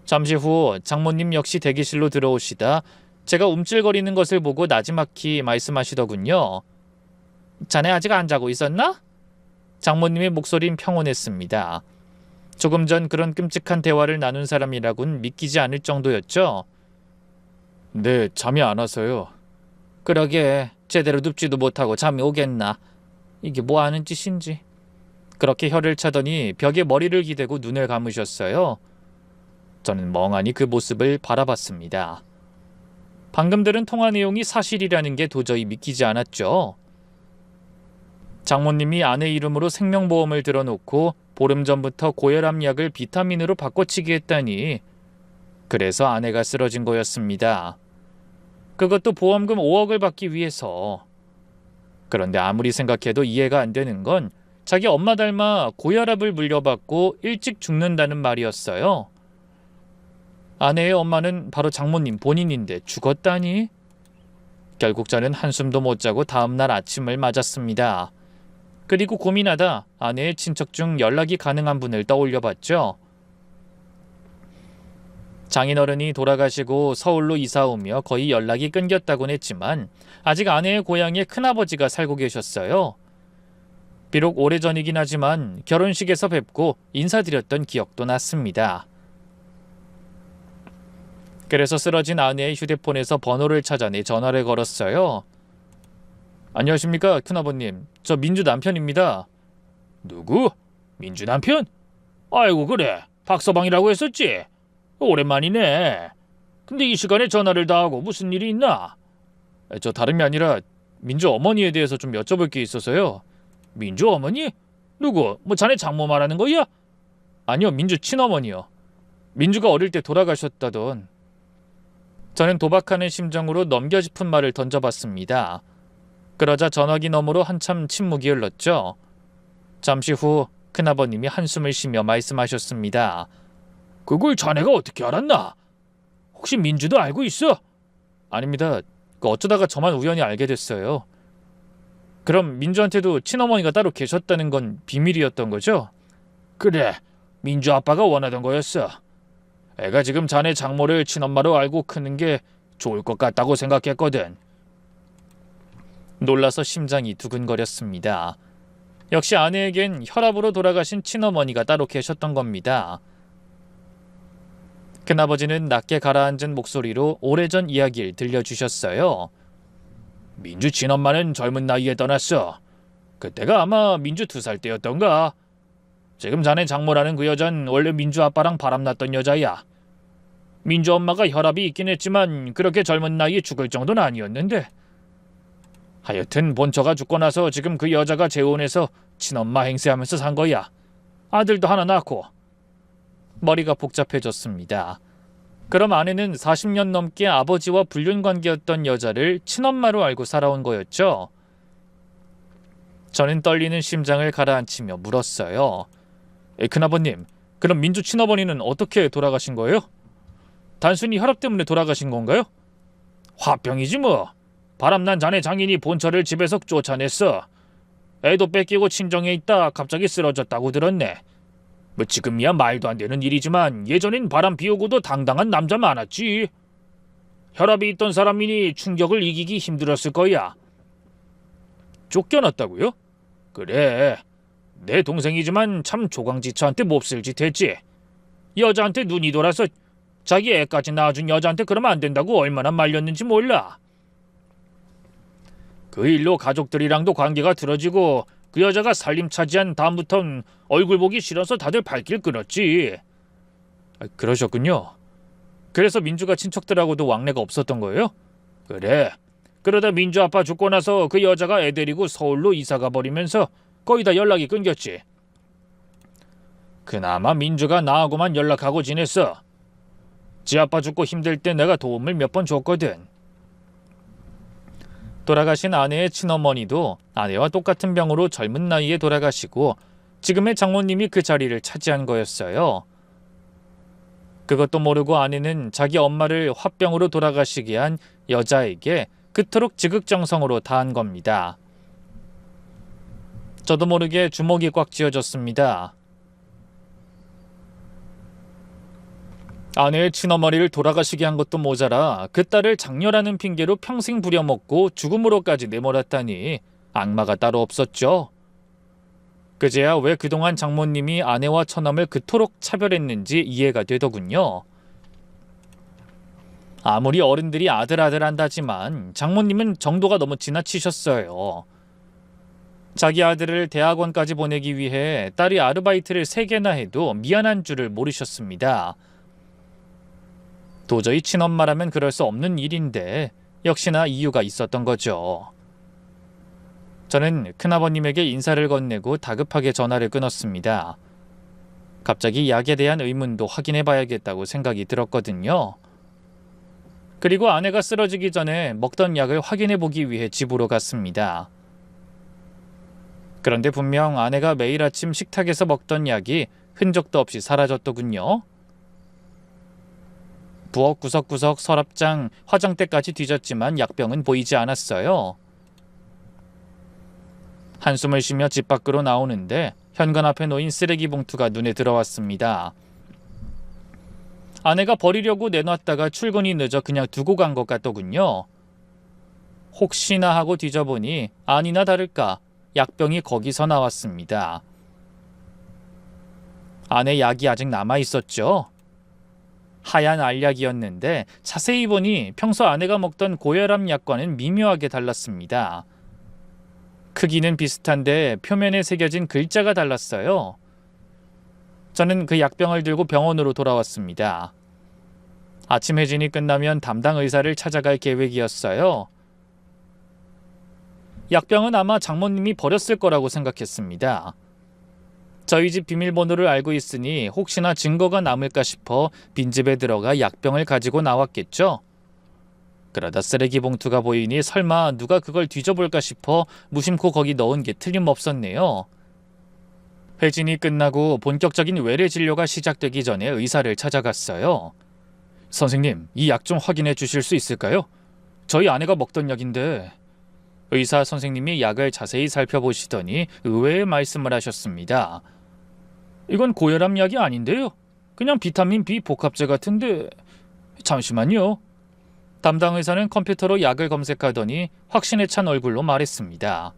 S1: 잠시 후 장모님 역시 대기실로 들어오시다 제가 움찔거리는 것을 보고 나지막히 말씀하시더군요. 자네 아직 안 자고 있었나? 장모님의 목소리는 평온했습니다. 조금 전 그런 끔찍한 대화를 나눈 사람이라곤 믿기지 않을 정도였죠. 네, 잠이 안 와서요. 그러게, 제대로 눕지도 못하고 잠이 오겠나. 이게 뭐 하는 짓인지. 그렇게 혀를 차더니 벽에 머리를 기대고 눈을 감으셨어요. 저는 멍하니 그 모습을 바라봤습니다. 방금 들은 통화 내용이 사실이라는 게 도저히 믿기지 않았죠. 장모님이 아내 이름으로 생명보험을 들어놓고 보름 전부터 고혈압 약을 비타민으로 바꿔치기 했다니 그래서 아내가 쓰러진 거였습니다. 그것도 보험금 5억을 받기 위해서. 그런데 아무리 생각해도 이해가 안 되는 건 자기 엄마 닮아 고혈압을 물려받고 일찍 죽는다는 말이었어요. 아내의 엄마는 바로 장모님 본인인데 죽었다니? 결국 저는 한숨도 못 자고 다음날 아침을 맞았습니다. 그리고 고민하다 아내의 친척 중 연락이 가능한 분을 떠올려봤죠. 장인어른이 돌아가시고 서울로 이사 오며 거의 연락이 끊겼다곤 했지만 아직 아내의 고향에 큰아버지가 살고 계셨어요. 비록 오래전이긴 하지만 결혼식에서 뵙고 인사드렸던 기억도 났습니다. 그래서 쓰러진 아내의 휴대폰에서 번호를 찾아내 전화를 걸었어요. 안녕하십니까, 큰아버님. 저 민주 남편입니다. 누구? 민주 남편? 아이고 그래. 박서방이라고 했었지? 오랜만이네. 근데 이 시간에 전화를 다 하고 무슨 일이 있나? 저 다름이 아니라 민주 어머니에 대해서 좀 여쭤볼 게 있어서요. 민주 어머니? 누구? 뭐 자네 장모 말하는 거야? 아니요, 민주 친어머니요. 민주가 어릴 때 돌아가셨다던. 저는 도박하는 심정으로 넘겨 짚은 말을 던져봤습니다. 그러자 전화기 너머로 한참 침묵이 흘렀죠. 잠시 후 큰아버님이 한숨을 쉬며 말씀하셨습니다. 그걸 자네가 어떻게 알았나? 혹시 민주도 알고 있어? 아닙니다. 어쩌다가 저만 우연히 알게 됐어요. 그럼 민주한테도 친어머니가 따로 계셨다는 건 비밀이었던 거죠? 그래, 민주 아빠가 원하던 거였어. 애가 지금 자네 장모를 친엄마로 알고 크는 게 좋을 것 같다고 생각했거든. 놀라서 심장이 두근거렸습니다. 역시 아내에겐 혈압으로 돌아가신 친어머니가 따로 계셨던 겁니다. 큰아버지는 낮게 가라앉은 목소리로 오래전 이야기를 들려주셨어요. 민주 친엄마는 젊은 나이에 떠났어. 그때가 아마 민주 2살 때였던가. 지금 자네 장모라는 그 여잔 원래 민주 아빠랑 바람났던 여자야. 민주 엄마가 혈압이 있긴 했지만 그렇게 젊은 나이에 죽을 정도는 아니었는데. 하여튼 본처가 죽고 나서 지금 그 여자가 재혼해서 친엄마 행세하면서 산 거야. 아들도 하나 낳고. 머리가 복잡해졌습니다. 그럼 아내는 40년 넘게 아버지와 불륜관계였던 여자를 친엄마로 알고 살아온 거였죠? 저는 떨리는 심장을 가라앉히며 물었어요. 큰아버님, 그럼 민주 친어머니는 어떻게 돌아가신 거예요? 단순히 혈압 때문에 돌아가신 건가요? 화병이지 뭐. 바람난 자네 장인이 본처를 집에서 쫓아냈어. 애도 뺏기고 친정에 있다 갑자기 쓰러졌다고 들었네. 뭐 지금이야 말도 안 되는 일이지만 예전엔 바람 피우고도 당당한 남자 많았지. 혈압이 있던 사람이니 충격을 이기기 힘들었을 거야. 쫓겨났다고요? 그래. 내 동생이지만 참 조강지처한테 몹쓸 짓 했지. 여자한테 눈이 돌아서 자기 애까지 낳아준 여자한테 그러면 안 된다고 얼마나 말렸는지 몰라. 그 일로 가족들이랑도 관계가 틀어지고 그 여자가 살림 차지한 다음부턴 얼굴 보기 싫어서 다들 발길 끊었지. 그러셨군요. 그래서 민주가 친척들하고도 왕래가 없었던 거예요? 그래. 그러다 민주 아빠 죽고 나서 그 여자가 애 데리고 서울로 이사가 버리면서 거의 다 연락이 끊겼지. 그나마 민주가 나하고만 연락하고 지냈어. 지 아빠 죽고 힘들 때 내가 도움을 몇 번 줬거든. 돌아가신 아내의 친어머니도 아내와 똑같은 병으로 젊은 나이에 돌아가시고 지금의 장모님이 그 자리를 차지한 거였어요. 그것도 모르고 아내는 자기 엄마를 화병으로 돌아가시게 한 여자에게 그토록 지극정성으로 다한 겁니다. 저도 모르게 주먹이 꽉 쥐어졌습니다. 아내의 친어머니를 돌아가시게 한 것도 모자라 그 딸을 장녀라는 핑계로 평생 부려먹고 죽음으로까지 내몰았다니 악마가 따로 없었죠. 그제야 왜 그동안 장모님이 아내와 처남을 그토록 차별했는지 이해가 되더군요. 아무리 어른들이 아들 한다지만 장모님은 정도가 너무 지나치셨어요. 자기 아들을 대학원까지 보내기 위해 딸이 아르바이트를 3개나 해도 미안한 줄을 모르셨습니다. 도저히 친엄마라면 그럴 수 없는 일인데 역시나 이유가 있었던 거죠. 저는 큰아버님에게 인사를 건네고 다급하게 전화를 끊었습니다. 갑자기 약에 대한 의문도 확인해 봐야겠다고 생각이 들었거든요. 그리고 아내가 쓰러지기 전에 먹던 약을 확인해 보기 위해 집으로 갔습니다. 그런데 분명 아내가 매일 아침 식탁에서 먹던 약이 흔적도 없이 사라졌더군요. 부엌 구석구석 서랍장, 화장대까지 뒤졌지만 약병은 보이지 않았어요. 한숨을 쉬며 집 밖으로 나오는데 현관 앞에 놓인 쓰레기 봉투가 눈에 들어왔습니다. 아내가 버리려고 내놨다가 출근이 늦어 그냥 두고 간 것 같더군요. 혹시나 하고 뒤져보니 아니나 다를까 약병이 거기서 나왔습니다. 안에 약이 아직 남아있었죠. 하얀 알약이었는데 자세히 보니 평소 아내가 먹던 고혈압 약과는 미묘하게 달랐습니다. 크기는 비슷한데 표면에 새겨진 글자가 달랐어요. 저는 그 약병을 들고 병원으로 돌아왔습니다. 아침 회진이 끝나면 담당 의사를 찾아갈 계획이었어요. 약병은 아마 장모님이 버렸을 거라고 생각했습니다. 저희 집 비밀번호를 알고 있으니 혹시나 증거가 남을까 싶어 빈집에 들어가 약병을 가지고 나왔겠죠. 그러다 쓰레기 봉투가 보이니 설마 누가 그걸 뒤져볼까 싶어 무심코 거기 넣은 게 틀림없었네요. 회진이 끝나고 본격적인 외래 진료가 시작되기 전에 의사를 찾아갔어요. 선생님, 이 약 좀 확인해 주실 수 있을까요? 저희 아내가 먹던 약인데. 의사 선생님이 약을 자세히 살펴보시더니 의외의 말씀을 하셨습니다. 이건 고혈압 약이 아닌데요. 그냥 비타민 B 복합제 같은데. 잠시만요. 담당 의사는 컴퓨터로 약을 검색하더니 확신에 찬 얼굴로 말했습니다.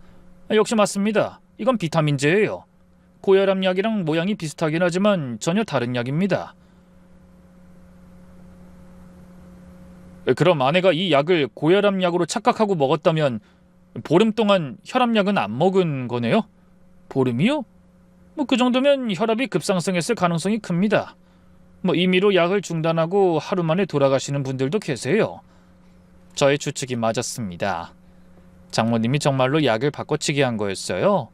S1: 역시 맞습니다. 이건 비타민제예요. 고혈압 약이랑 모양이 비슷하긴 하지만 전혀 다른 약입니다. 그럼 아내가 이 약을 고혈압 약으로 착각하고 먹었다면 보름 동안 혈압약은 안 먹은 거네요? 보름이요? 그 정도면 혈압이 급상승했을 가능성이 큽니다. 임의로 약을 중단하고 하루 만에 돌아가시는 분들도 계세요. 저의 추측이 맞았습니다. 장모님이 정말로 약을 바꿔치기 한 거였어요.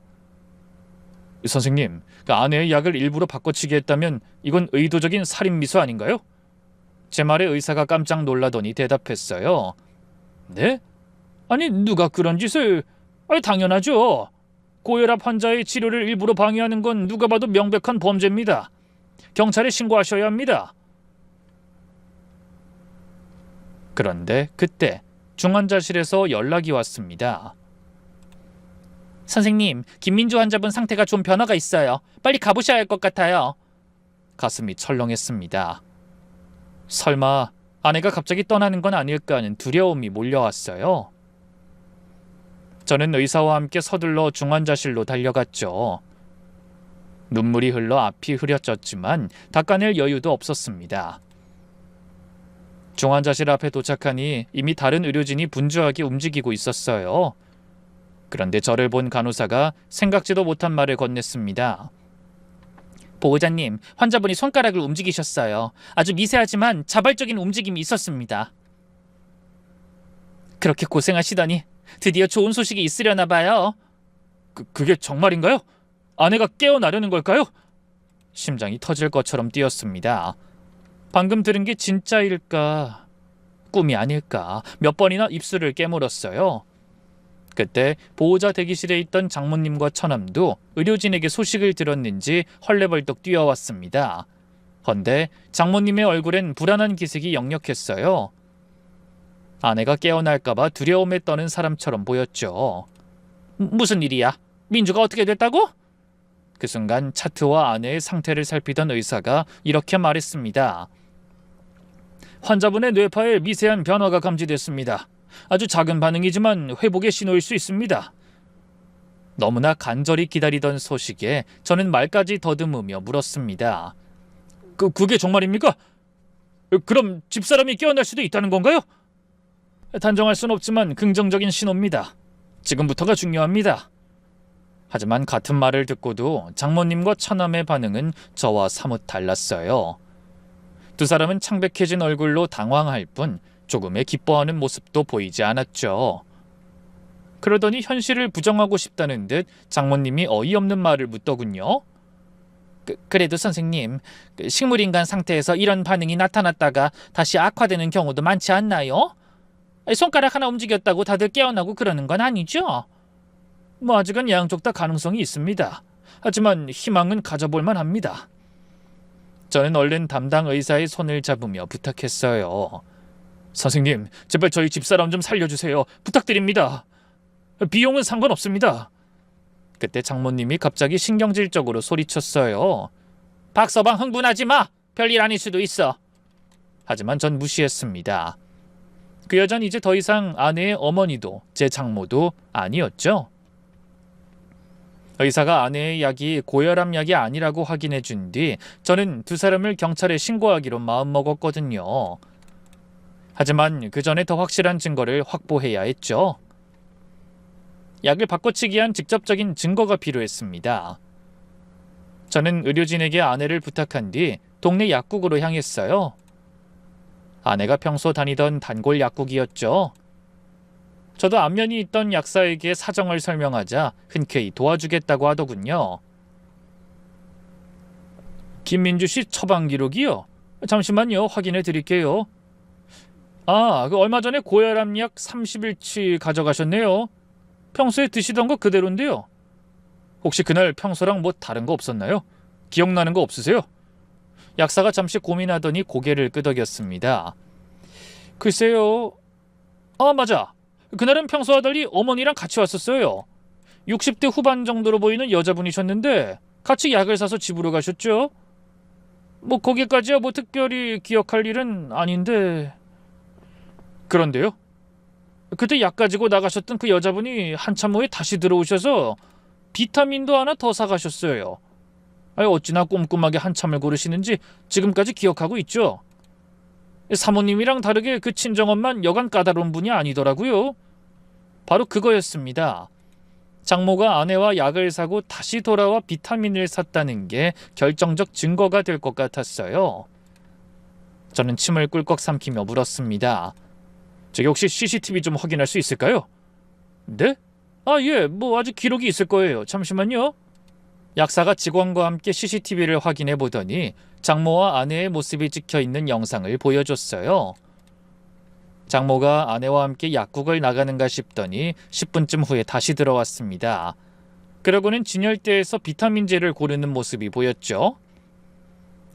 S1: 선생님, 아내의 약을 일부러 바꿔치기 했다면 이건 의도적인 살인미수 아닌가요? 제 말에 의사가 깜짝 놀라더니 대답했어요. 네? 아니 누가 그런 짓을... 당연하죠. 고혈압 환자의 치료를 일부러 방해하는 건 누가 봐도 명백한 범죄입니다. 경찰에 신고하셔야 합니다. 그런데 그때 중환자실에서 연락이 왔습니다. 선생님, 김민주 환자분 상태가 좀 변화가 있어요. 빨리 가보셔야 할 것 같아요. 가슴이 철렁했습니다. 설마 아내가 갑자기 떠나는 건 아닐까 하는 두려움이 몰려왔어요. 저는 의사와 함께 서둘러 중환자실로 달려갔죠. 눈물이 흘러 앞이 흐려졌지만 닦아낼 여유도 없었습니다. 중환자실 앞에 도착하니 이미 다른 의료진이 분주하게 움직이고 있었어요. 그런데 저를 본 간호사가 생각지도 못한 말을 건넸습니다. 보호자님, 환자분이 손가락을 움직이셨어요. 아주 미세하지만 자발적인 움직임이 있었습니다. 그렇게 고생하시더니 드디어 좋은 소식이 있으려나 봐요. 그게 정말인가요? 아내가 깨어나려는 걸까요? 심장이 터질 것처럼 뛰었습니다. 방금 들은 게 진짜일까? 꿈이 아닐까? 몇 번이나 입술을 깨물었어요. 그때 보호자 대기실에 있던 장모님과 처남도 의료진에게 소식을 들었는지 헐레벌떡 뛰어왔습니다. 헌데 장모님의 얼굴엔 불안한 기색이 역력했어요. 아내가 깨어날까봐 두려움에 떠는 사람처럼 보였죠. 무슨 일이야? 민주가 어떻게 됐다고? 그 순간 차트와 아내의 상태를 살피던 의사가 이렇게 말했습니다. 환자분의 뇌파에 미세한 변화가 감지됐습니다. 아주 작은 반응이지만 회복의 신호일 수 있습니다. 너무나 간절히 기다리던 소식에 저는 말까지 더듬으며 물었습니다. 그게 정말입니까? 그럼 집사람이 깨어날 수도 있다는 건가요? 단정할 순 없지만 긍정적인 신호입니다. 지금부터가 중요합니다. 하지만 같은 말을 듣고도 장모님과 처남의 반응은 저와 사뭇 달랐어요. 두 사람은 창백해진 얼굴로 당황할 뿐 조금의 기뻐하는 모습도 보이지 않았죠. 그러더니 현실을 부정하고 싶다는 듯 장모님이 어이없는 말을 묻더군요. 그래도 선생님, 식물인간 상태에서 이런 반응이 나타났다가 다시 악화되는 경우도 많지 않나요? 손가락 하나 움직였다고 다들 깨어나고 그러는 건 아니죠? 뭐 아직은 양쪽 다 가능성이 있습니다. 하지만 희망은 가져볼만 합니다. 저는 얼른 담당 의사의 손을 잡으며 부탁했어요. 선생님, 제발 저희 집사람 좀 살려주세요. 부탁드립니다. 비용은 상관없습니다. 그때 장모님이 갑자기 신경질적으로 소리쳤어요. 박서방, 흥분하지 마. 별일 아닐 수도 있어. 하지만 전 무시했습니다. 그 여잔 이제 더 이상 아내의 어머니도 제 장모도 아니었죠. 의사가 아내의 약이 고혈압 약이 아니라고 확인해 준 뒤 저는 두 사람을 경찰에 신고하기로 마음먹었거든요. 하지만 그 전에 더 확실한 증거를 확보해야 했죠. 약을 바꿔치기 한 직접적인 증거가 필요했습니다. 저는 의료진에게 아내를 부탁한 뒤 동네 약국으로 향했어요. 아내가 평소 다니던 단골 약국이었죠. 저도 안면이 있던 약사에게 사정을 설명하자 흔쾌히 도와주겠다고 하더군요. 김민주 씨 처방 기록이요? 잠시만요. 확인해 드릴게요. 그 얼마 전에 고혈압 약 30일치 가져가셨네요. 평소에 드시던 거 그대로인데요. 혹시 그날 평소랑 뭐 다른 거 없었나요? 기억나는 거 없으세요? 약사가 잠시 고민하더니 고개를 끄덕였습니다. 글쎄요. 맞아. 그날은 평소와 달리 어머니랑 같이 왔었어요. 60대 후반 정도로 보이는 여자분이셨는데 같이 약을 사서 집으로 가셨죠. 뭐 거기까지야 뭐 특별히 기억할 일은 아닌데. 그런데요? 그때 약 가지고 나가셨던 그 여자분이 한참 후에 다시 들어오셔서 비타민도 하나 더 사가셨어요. 어찌나 꼼꼼하게 한참을 고르시는지 지금까지 기억하고 있죠. 사모님이랑 다르게 그 친정엄만 여간 까다로운 분이 아니더라고요. 바로 그거였습니다. 장모가 아내와 약을 사고 다시 돌아와 비타민을 샀다는 게 결정적 증거가 될 것 같았어요. 저는 침을 꿀꺽 삼키며 물었습니다. 저기 혹시 CCTV 좀 확인할 수 있을까요? 네? 예, 뭐 아직 기록이 있을 거예요. 잠시만요. 약사가 직원과 함께 CCTV를 확인해 보더니 장모와 아내의 모습이 찍혀있는 영상을 보여줬어요. 장모가 아내와 함께 약국을 나가는가 싶더니 10분쯤 후에 다시 들어왔습니다. 그러고는 진열대에서 비타민제를 고르는 모습이 보였죠.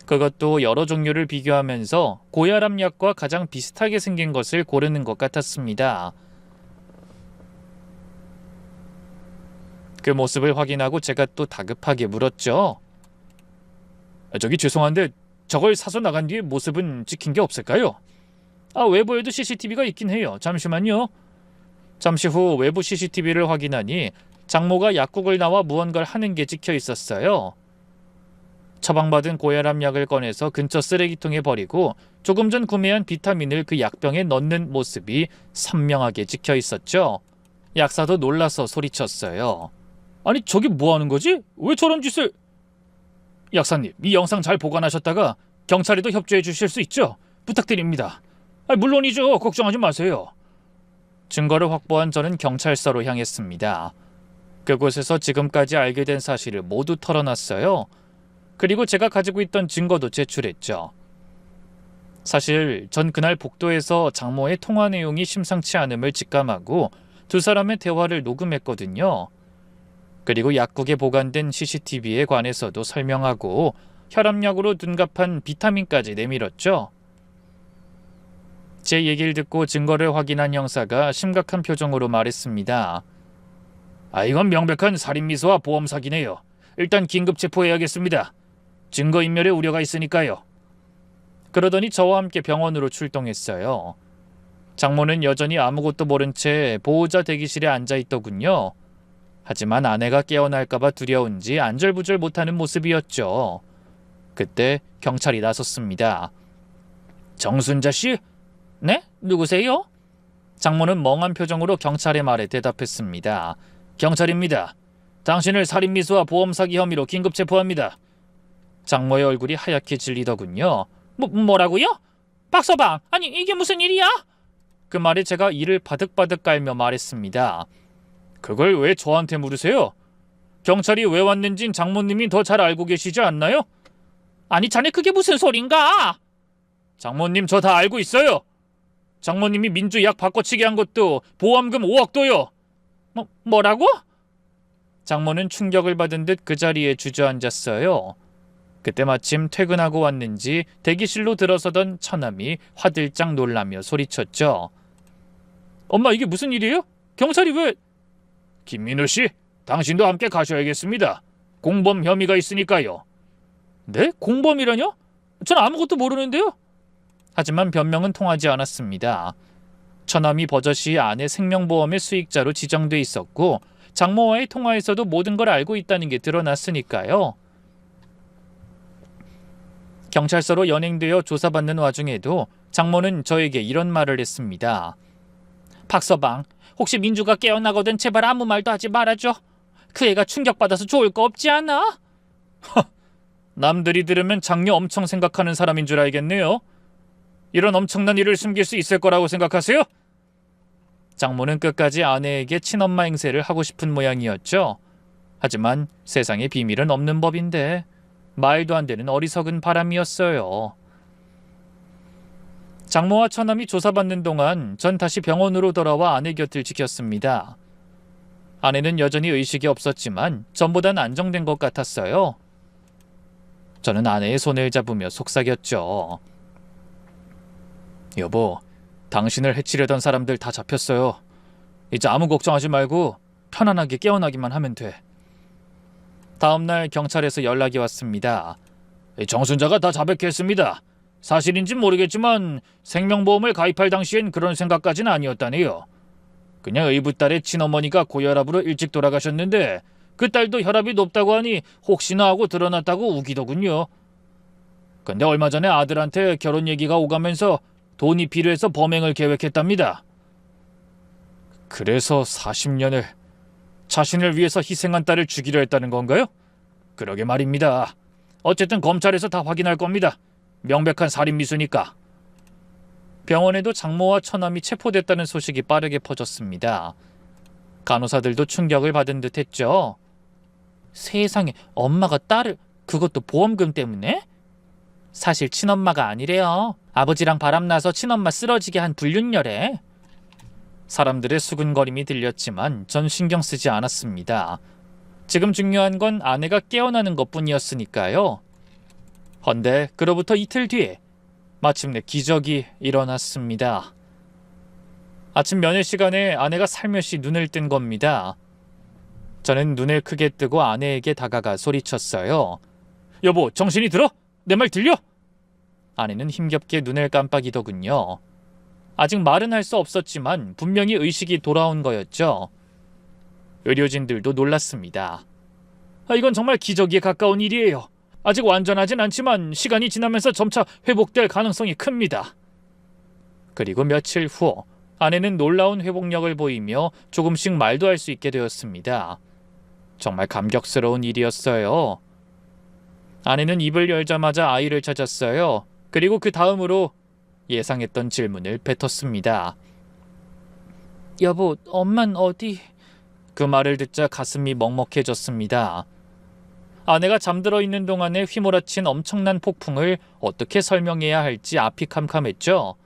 S1: 그것도 여러 종류를 비교하면서 고혈압 약과 가장 비슷하게 생긴 것을 고르는 것 같았습니다. 그 모습을 확인하고 제가 또 다급하게 물었죠. 저기 죄송한데 저걸 사서 나간 뒤에 모습은 찍힌 게 없을까요? 외부에도 CCTV가 있긴 해요. 잠시만요. 잠시 후 외부 CCTV를 확인하니 장모가 약국을 나와 무언가를 하는 게 찍혀 있었어요. 처방받은 고혈압 약을 꺼내서 근처 쓰레기통에 버리고 조금 전 구매한 비타민을 그 약병에 넣는 모습이 선명하게 찍혀 있었죠. 약사도 놀라서 소리쳤어요. 아니 저게 뭐 하는 거지? 왜 저런 짓을... 약사님, 이 영상 잘 보관하셨다가 경찰에도 협조해 주실 수 있죠? 부탁드립니다. 물론이죠. 걱정하지 마세요. 증거를 확보한 저는 경찰서로 향했습니다. 그곳에서 지금까지 알게 된 사실을 모두 털어놨어요. 그리고 제가 가지고 있던 증거도 제출했죠. 사실 전 그날 복도에서 장모의 통화 내용이 심상치 않음을 직감하고 두 사람의 대화를 녹음했거든요. 그리고 약국에 보관된 CCTV에 관해서도 설명하고 혈압약으로 둔갑한 비타민까지 내밀었죠. 제 얘기를 듣고 증거를 확인한 형사가 심각한 표정으로 말했습니다. 이건 명백한 살인미수와 보험 사기네요. 일단 긴급 체포해야겠습니다. 증거인멸의 우려가 있으니까요. 그러더니 저와 함께 병원으로 출동했어요. 장모는 여전히 아무것도 모른 채 보호자 대기실에 앉아있더군요. 하지만 아내가 깨어날까봐 두려운지 안절부절 못하는 모습이었죠. 그때 경찰이 나섰습니다. 정순자 씨? 네? 누구세요? 장모는 멍한 표정으로 경찰의 말에 대답했습니다. 경찰입니다. 당신을 살인미수와 보험 사기 혐의로 긴급 체포합니다. 장모의 얼굴이 하얗게 질리더군요. 뭐라고요? 박서방, 아니 이게 무슨 일이야? 그 말에 제가 이를 바득바득 깔며 말했습니다. 그걸 왜 저한테 물으세요? 경찰이 왜 왔는진 장모님이 더 잘 알고 계시지 않나요? 아니 자네 그게 무슨 소린가? 장모님 저 다 알고 있어요. 장모님이 민주 약 바꿔치기 한 것도 보험금 5억도요. 뭐라고? 장모는 충격을 받은 듯 그 자리에 주저앉았어요. 그때 마침 퇴근하고 왔는지 대기실로 들어서던 처남이 화들짝 놀라며 소리쳤죠. 엄마 이게 무슨 일이에요? 경찰이 왜... 김민우 씨, 당신도 함께 가셔야겠습니다. 공범 혐의가 있으니까요. 네? 공범이라뇨? 전 아무것도 모르는데요. 하지만 변명은 통하지 않았습니다. 처남이 버젓이 아내 생명보험의 수익자로 지정돼 있었고 장모와의 통화에서도 모든 걸 알고 있다는 게 드러났으니까요. 경찰서로 연행되어 조사받는 와중에도 장모는 저에게 이런 말을 했습니다. 박서방, 혹시 민주가 깨어나거든 제발 아무 말도 하지 말아줘. 그 애가 충격받아서 좋을 거 없지 않아? 남들이 들으면 장녀 엄청 생각하는 사람인 줄 알겠네요. 이런 엄청난 일을 숨길 수 있을 거라고 생각하세요? 장모는 끝까지 아내에게 친엄마 행세를 하고 싶은 모양이었죠. 하지만 세상에 비밀은 없는 법인데 말도 안 되는 어리석은 바람이었어요. 장모와 처남이 조사받는 동안 전 다시 병원으로 돌아와 아내 곁을 지켰습니다. 아내는 여전히 의식이 없었지만 전보단 안정된 것 같았어요. 저는 아내의 손을 잡으며 속삭였죠. 여보, 당신을 해치려던 사람들 다 잡혔어요. 이제 아무 걱정하지 말고 편안하게 깨어나기만 하면 돼. 다음날 경찰에서 연락이 왔습니다. 정순자가 다 자백했습니다. 사실인진 모르겠지만 생명보험을 가입할 당시엔 그런 생각까지는 아니었다네요. 그냥 의붓딸의 친어머니가 고혈압으로 일찍 돌아가셨는데 그 딸도 혈압이 높다고 하니 혹시나 하고 드러났다고 우기더군요. 근데 얼마 전에 아들한테 결혼 얘기가 오가면서 돈이 필요해서 범행을 계획했답니다. 그래서 40년을 자신을 위해서 희생한 딸을 죽이려 했다는 건가요? 그러게 말입니다. 어쨌든 검찰에서 다 확인할 겁니다. 명백한 살인미수니까. 병원에도 장모와 처남이 체포됐다는 소식이 빠르게 퍼졌습니다. 간호사들도 충격을 받은 듯 했죠. 세상에, 엄마가 딸을... 그것도 보험금 때문에? 사실 친엄마가 아니래요. 아버지랑 바람나서 친엄마 쓰러지게 한 불륜녀래. 사람들의 수근거림이 들렸지만 전 신경 쓰지 않았습니다. 지금 중요한 건 아내가 깨어나는 것뿐이었으니까요. 헌데 그로부터 이틀 뒤에 마침내 기적이 일어났습니다. 아침 면회 시간에 아내가 살며시 눈을 뜬 겁니다. 저는 눈을 크게 뜨고 아내에게 다가가 소리쳤어요. 여보, 정신이 들어? 내 말 들려? 아내는 힘겹게 눈을 깜빡이더군요. 아직 말은 할 수 없었지만 분명히 의식이 돌아온 거였죠. 의료진들도 놀랐습니다. 이건 정말 기적에 가까운 일이에요. 아직 완전하진 않지만 시간이 지나면서 점차 회복될 가능성이 큽니다. 그리고 며칠 후 아내는 놀라운 회복력을 보이며 조금씩 말도 할 수 있게 되었습니다. 정말 감격스러운 일이었어요. 아내는 입을 열자마자 아이를 찾았어요. 그리고 그 다음으로 예상했던 질문을 뱉었습니다. 여보, 엄만 어디? 그 말을 듣자 가슴이 먹먹해졌습니다. 아내가 잠들어 있는 동안에 휘몰아친 엄청난 폭풍을 어떻게 설명해야 할지 앞이 캄캄했죠.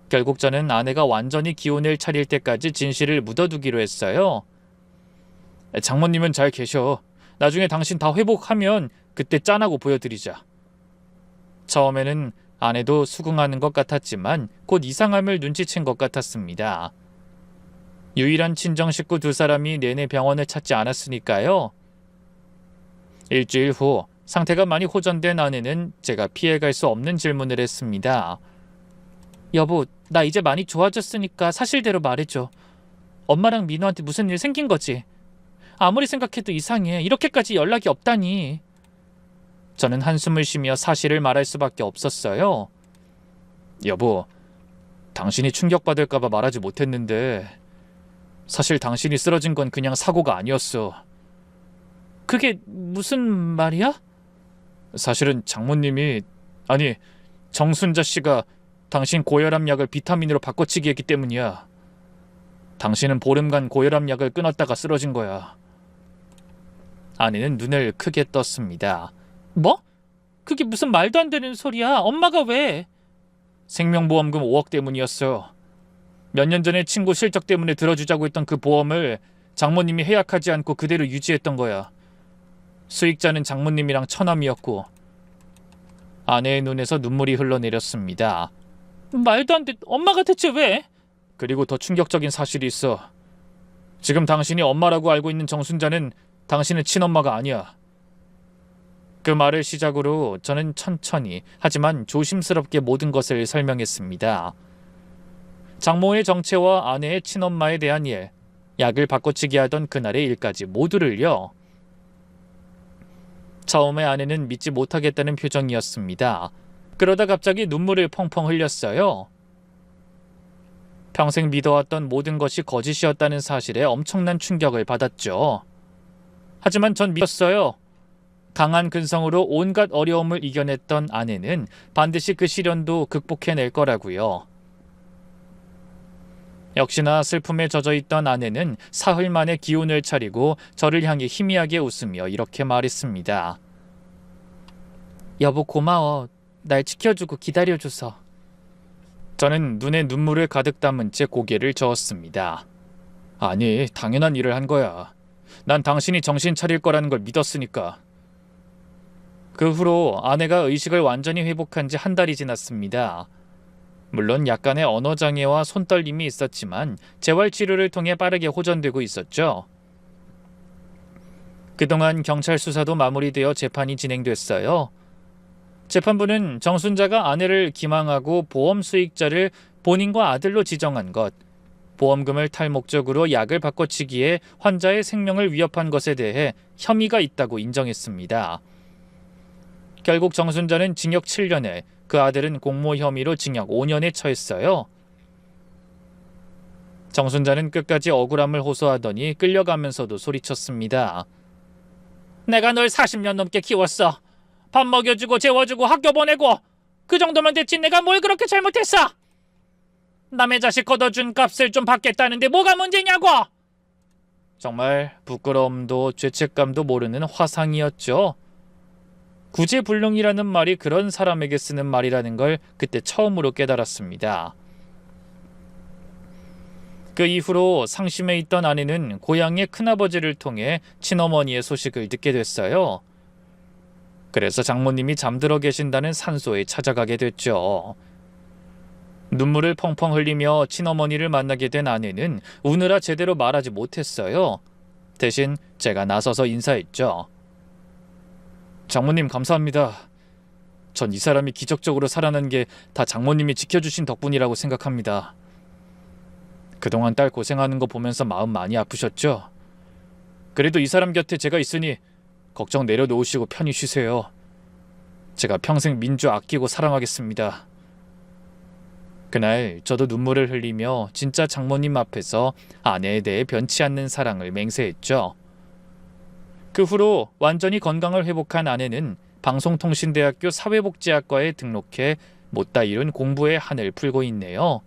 S1: 결국 저는 아내가 완전히 기운을 차릴 때까지 진실을 묻어두기로 했어요. 장모님은 잘 계셔. 나중에 당신 다 회복하면 그때 짠하고 보여드리자. 처음에는 아내도 수긍하는 것 같았지만 곧 이상함을 눈치챈 것 같았습니다. 유일한 친정 식구 두 사람이 내내 병원을 찾지 않았으니까요. 일주일 후 상태가 많이 호전된 아내는 제가 피해갈 수 없는 질문을 했습니다. 여보, 나 이제 많이 좋아졌으니까 사실대로 말해줘. 엄마랑 민호한테 무슨 일 생긴 거지? 아무리 생각해도 이상해. 이렇게까지 연락이 없다니. 저는 한숨을 쉬며 사실을 말할 수밖에 없었어요. 여보, 당신이 충격받을까 봐 말하지 못했는데 사실 당신이 쓰러진 건 그냥 사고가 아니었어. 그게 무슨 말이야? 사실은 장모님이, 아니 정순자 씨가 당신 고혈압 약을 비타민으로 바꿔치기 했기 때문이야. 당신은 보름간 고혈압 약을 끊었다가 쓰러진 거야. 아내는 눈을 크게 떴습니다. 뭐? 그게 무슨 말도 안 되는 소리야. 엄마가 왜? 생명보험금 5억 때문이었어. 몇 년 전에 친구 실적 때문에 들어주자고 했던 그 보험을 장모님이 해약하지 않고 그대로 유지했던 거야. 수익자는 장모님이랑 처남이었고. 아내의 눈에서 눈물이 흘러내렸습니다. 말도 안 돼. 엄마가 대체 왜? 그리고 더 충격적인 사실이 있어. 지금 당신이 엄마라고 알고 있는 정순자는 당신의 친엄마가 아니야. 그 말을 시작으로 저는 천천히 하지만 조심스럽게 모든 것을 설명했습니다. 장모의 정체와 아내의 친엄마에 대한 일, 약을 바꿔치기 하던 그날의 일까지 모두를요. 처음에 아내는 믿지 못하겠다는 표정이었습니다. 그러다 갑자기 눈물을 펑펑 흘렸어요. 평생 믿어왔던 모든 것이 거짓이었다는 사실에 엄청난 충격을 받았죠. 하지만 전 믿었어요. 강한 근성으로 온갖 어려움을 이겨냈던 아내는 반드시 그 시련도 극복해낼 거라고요. 역시나 슬픔에 젖어있던 아내는 사흘 만에 기운을 차리고 저를 향해 희미하게 웃으며 이렇게 말했습니다. 여보 고마워. 날 지켜주고 기다려줘서. 저는 눈에 눈물을 가득 담은 채 고개를 저었습니다. 아니, 당연한 일을 한 거야. 난 당신이 정신 차릴 거라는 걸 믿었으니까. 그 후로 아내가 의식을 완전히 회복한 지 한 달이 지났습니다. 물론 약간의 언어장애와 손떨림이 있었지만 재활치료를 통해 빠르게 호전되고 있었죠. 그동안 경찰 수사도 마무리되어 재판이 진행됐어요. 재판부는 정순자가 아내를 기망하고 보험 수익자를 본인과 아들로 지정한 것, 보험금을 탈 목적으로 약을 바꿔치기에 환자의 생명을 위협한 것에 대해 혐의가 있다고 인정했습니다. 결국 정순자는 징역 7년에 그 아들은 공모 혐의로 징역 5년에 처했어요. 정순자는 끝까지 억울함을 호소하더니 끌려가면서도 소리쳤습니다. 내가 널 40년 넘게 키웠어. 밥 먹여주고 재워주고 학교 보내고 그 정도면 됐지 내가 뭘 그렇게 잘못했어? 남의 자식 걷어준 값을 좀 받겠다는데 뭐가 문제냐고! 정말 부끄러움도 죄책감도 모르는 화상이었죠. 구제불능이라는 말이 그런 사람에게 쓰는 말이라는 걸 그때 처음으로 깨달았습니다. 그 이후로 상심해 있던 아내는 고향의 큰아버지를 통해 친어머니의 소식을 듣게 됐어요. 그래서 장모님이 잠들어 계신다는 산소에 찾아가게 됐죠. 눈물을 펑펑 흘리며 친어머니를 만나게 된 아내는 우느라 제대로 말하지 못했어요. 대신 제가 나서서 인사했죠. 장모님 감사합니다. 전 이 사람이 기적적으로 살아난 게 다 장모님이 지켜주신 덕분이라고 생각합니다. 그동안 딸 고생하는 거 보면서 마음 많이 아프셨죠? 그래도 이 사람 곁에 제가 있으니 걱정 내려놓으시고 편히 쉬세요. 제가 평생 민주 아끼고 사랑하겠습니다. 그날 저도 눈물을 흘리며 진짜 장모님 앞에서 아내에 대해 변치 않는 사랑을 맹세했죠. 그 후로 완전히 건강을 회복한 아내는 방송통신대학교 사회복지학과에 등록해 못다 이룬 공부의 한을 풀고 있네요.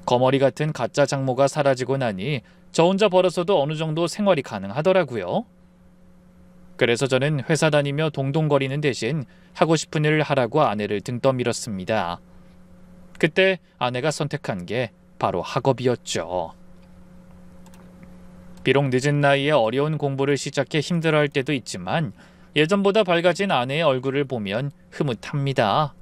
S1: 거머리 같은 가짜 장모가 사라지고 나니 저 혼자 벌어서도 어느 정도 생활이 가능하더라고요. 그래서 저는 회사 다니며 동동거리는 대신 하고 싶은 일을 하라고 아내를 등 떠밀었습니다. 그때 아내가 선택한 게 바로 학업이었죠. 비록 늦은 나이에 어려운 공부를 시작해 힘들어할 때도 있지만 예전보다 밝아진 아내의 얼굴을 보면 흐뭇합니다.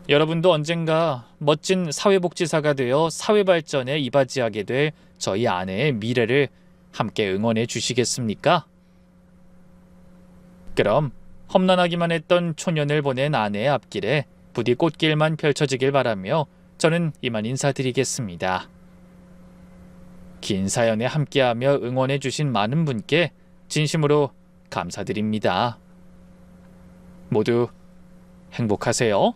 S1: 여러분도 언젠가 멋진 사회복지사가 되어 사회발전에 이바지하게 될 저희 아내의 미래를 함께 응원해 주시겠습니까? 그럼 험난하기만 했던 초년을 보낸 아내의 앞길에 부디 꽃길만 펼쳐지길 바라며 저는 이만 인사드리겠습니다. 긴 사연에 함께하며 응원해 주신 많은 분께 진심으로 감사드립니다. 모두 행복하세요.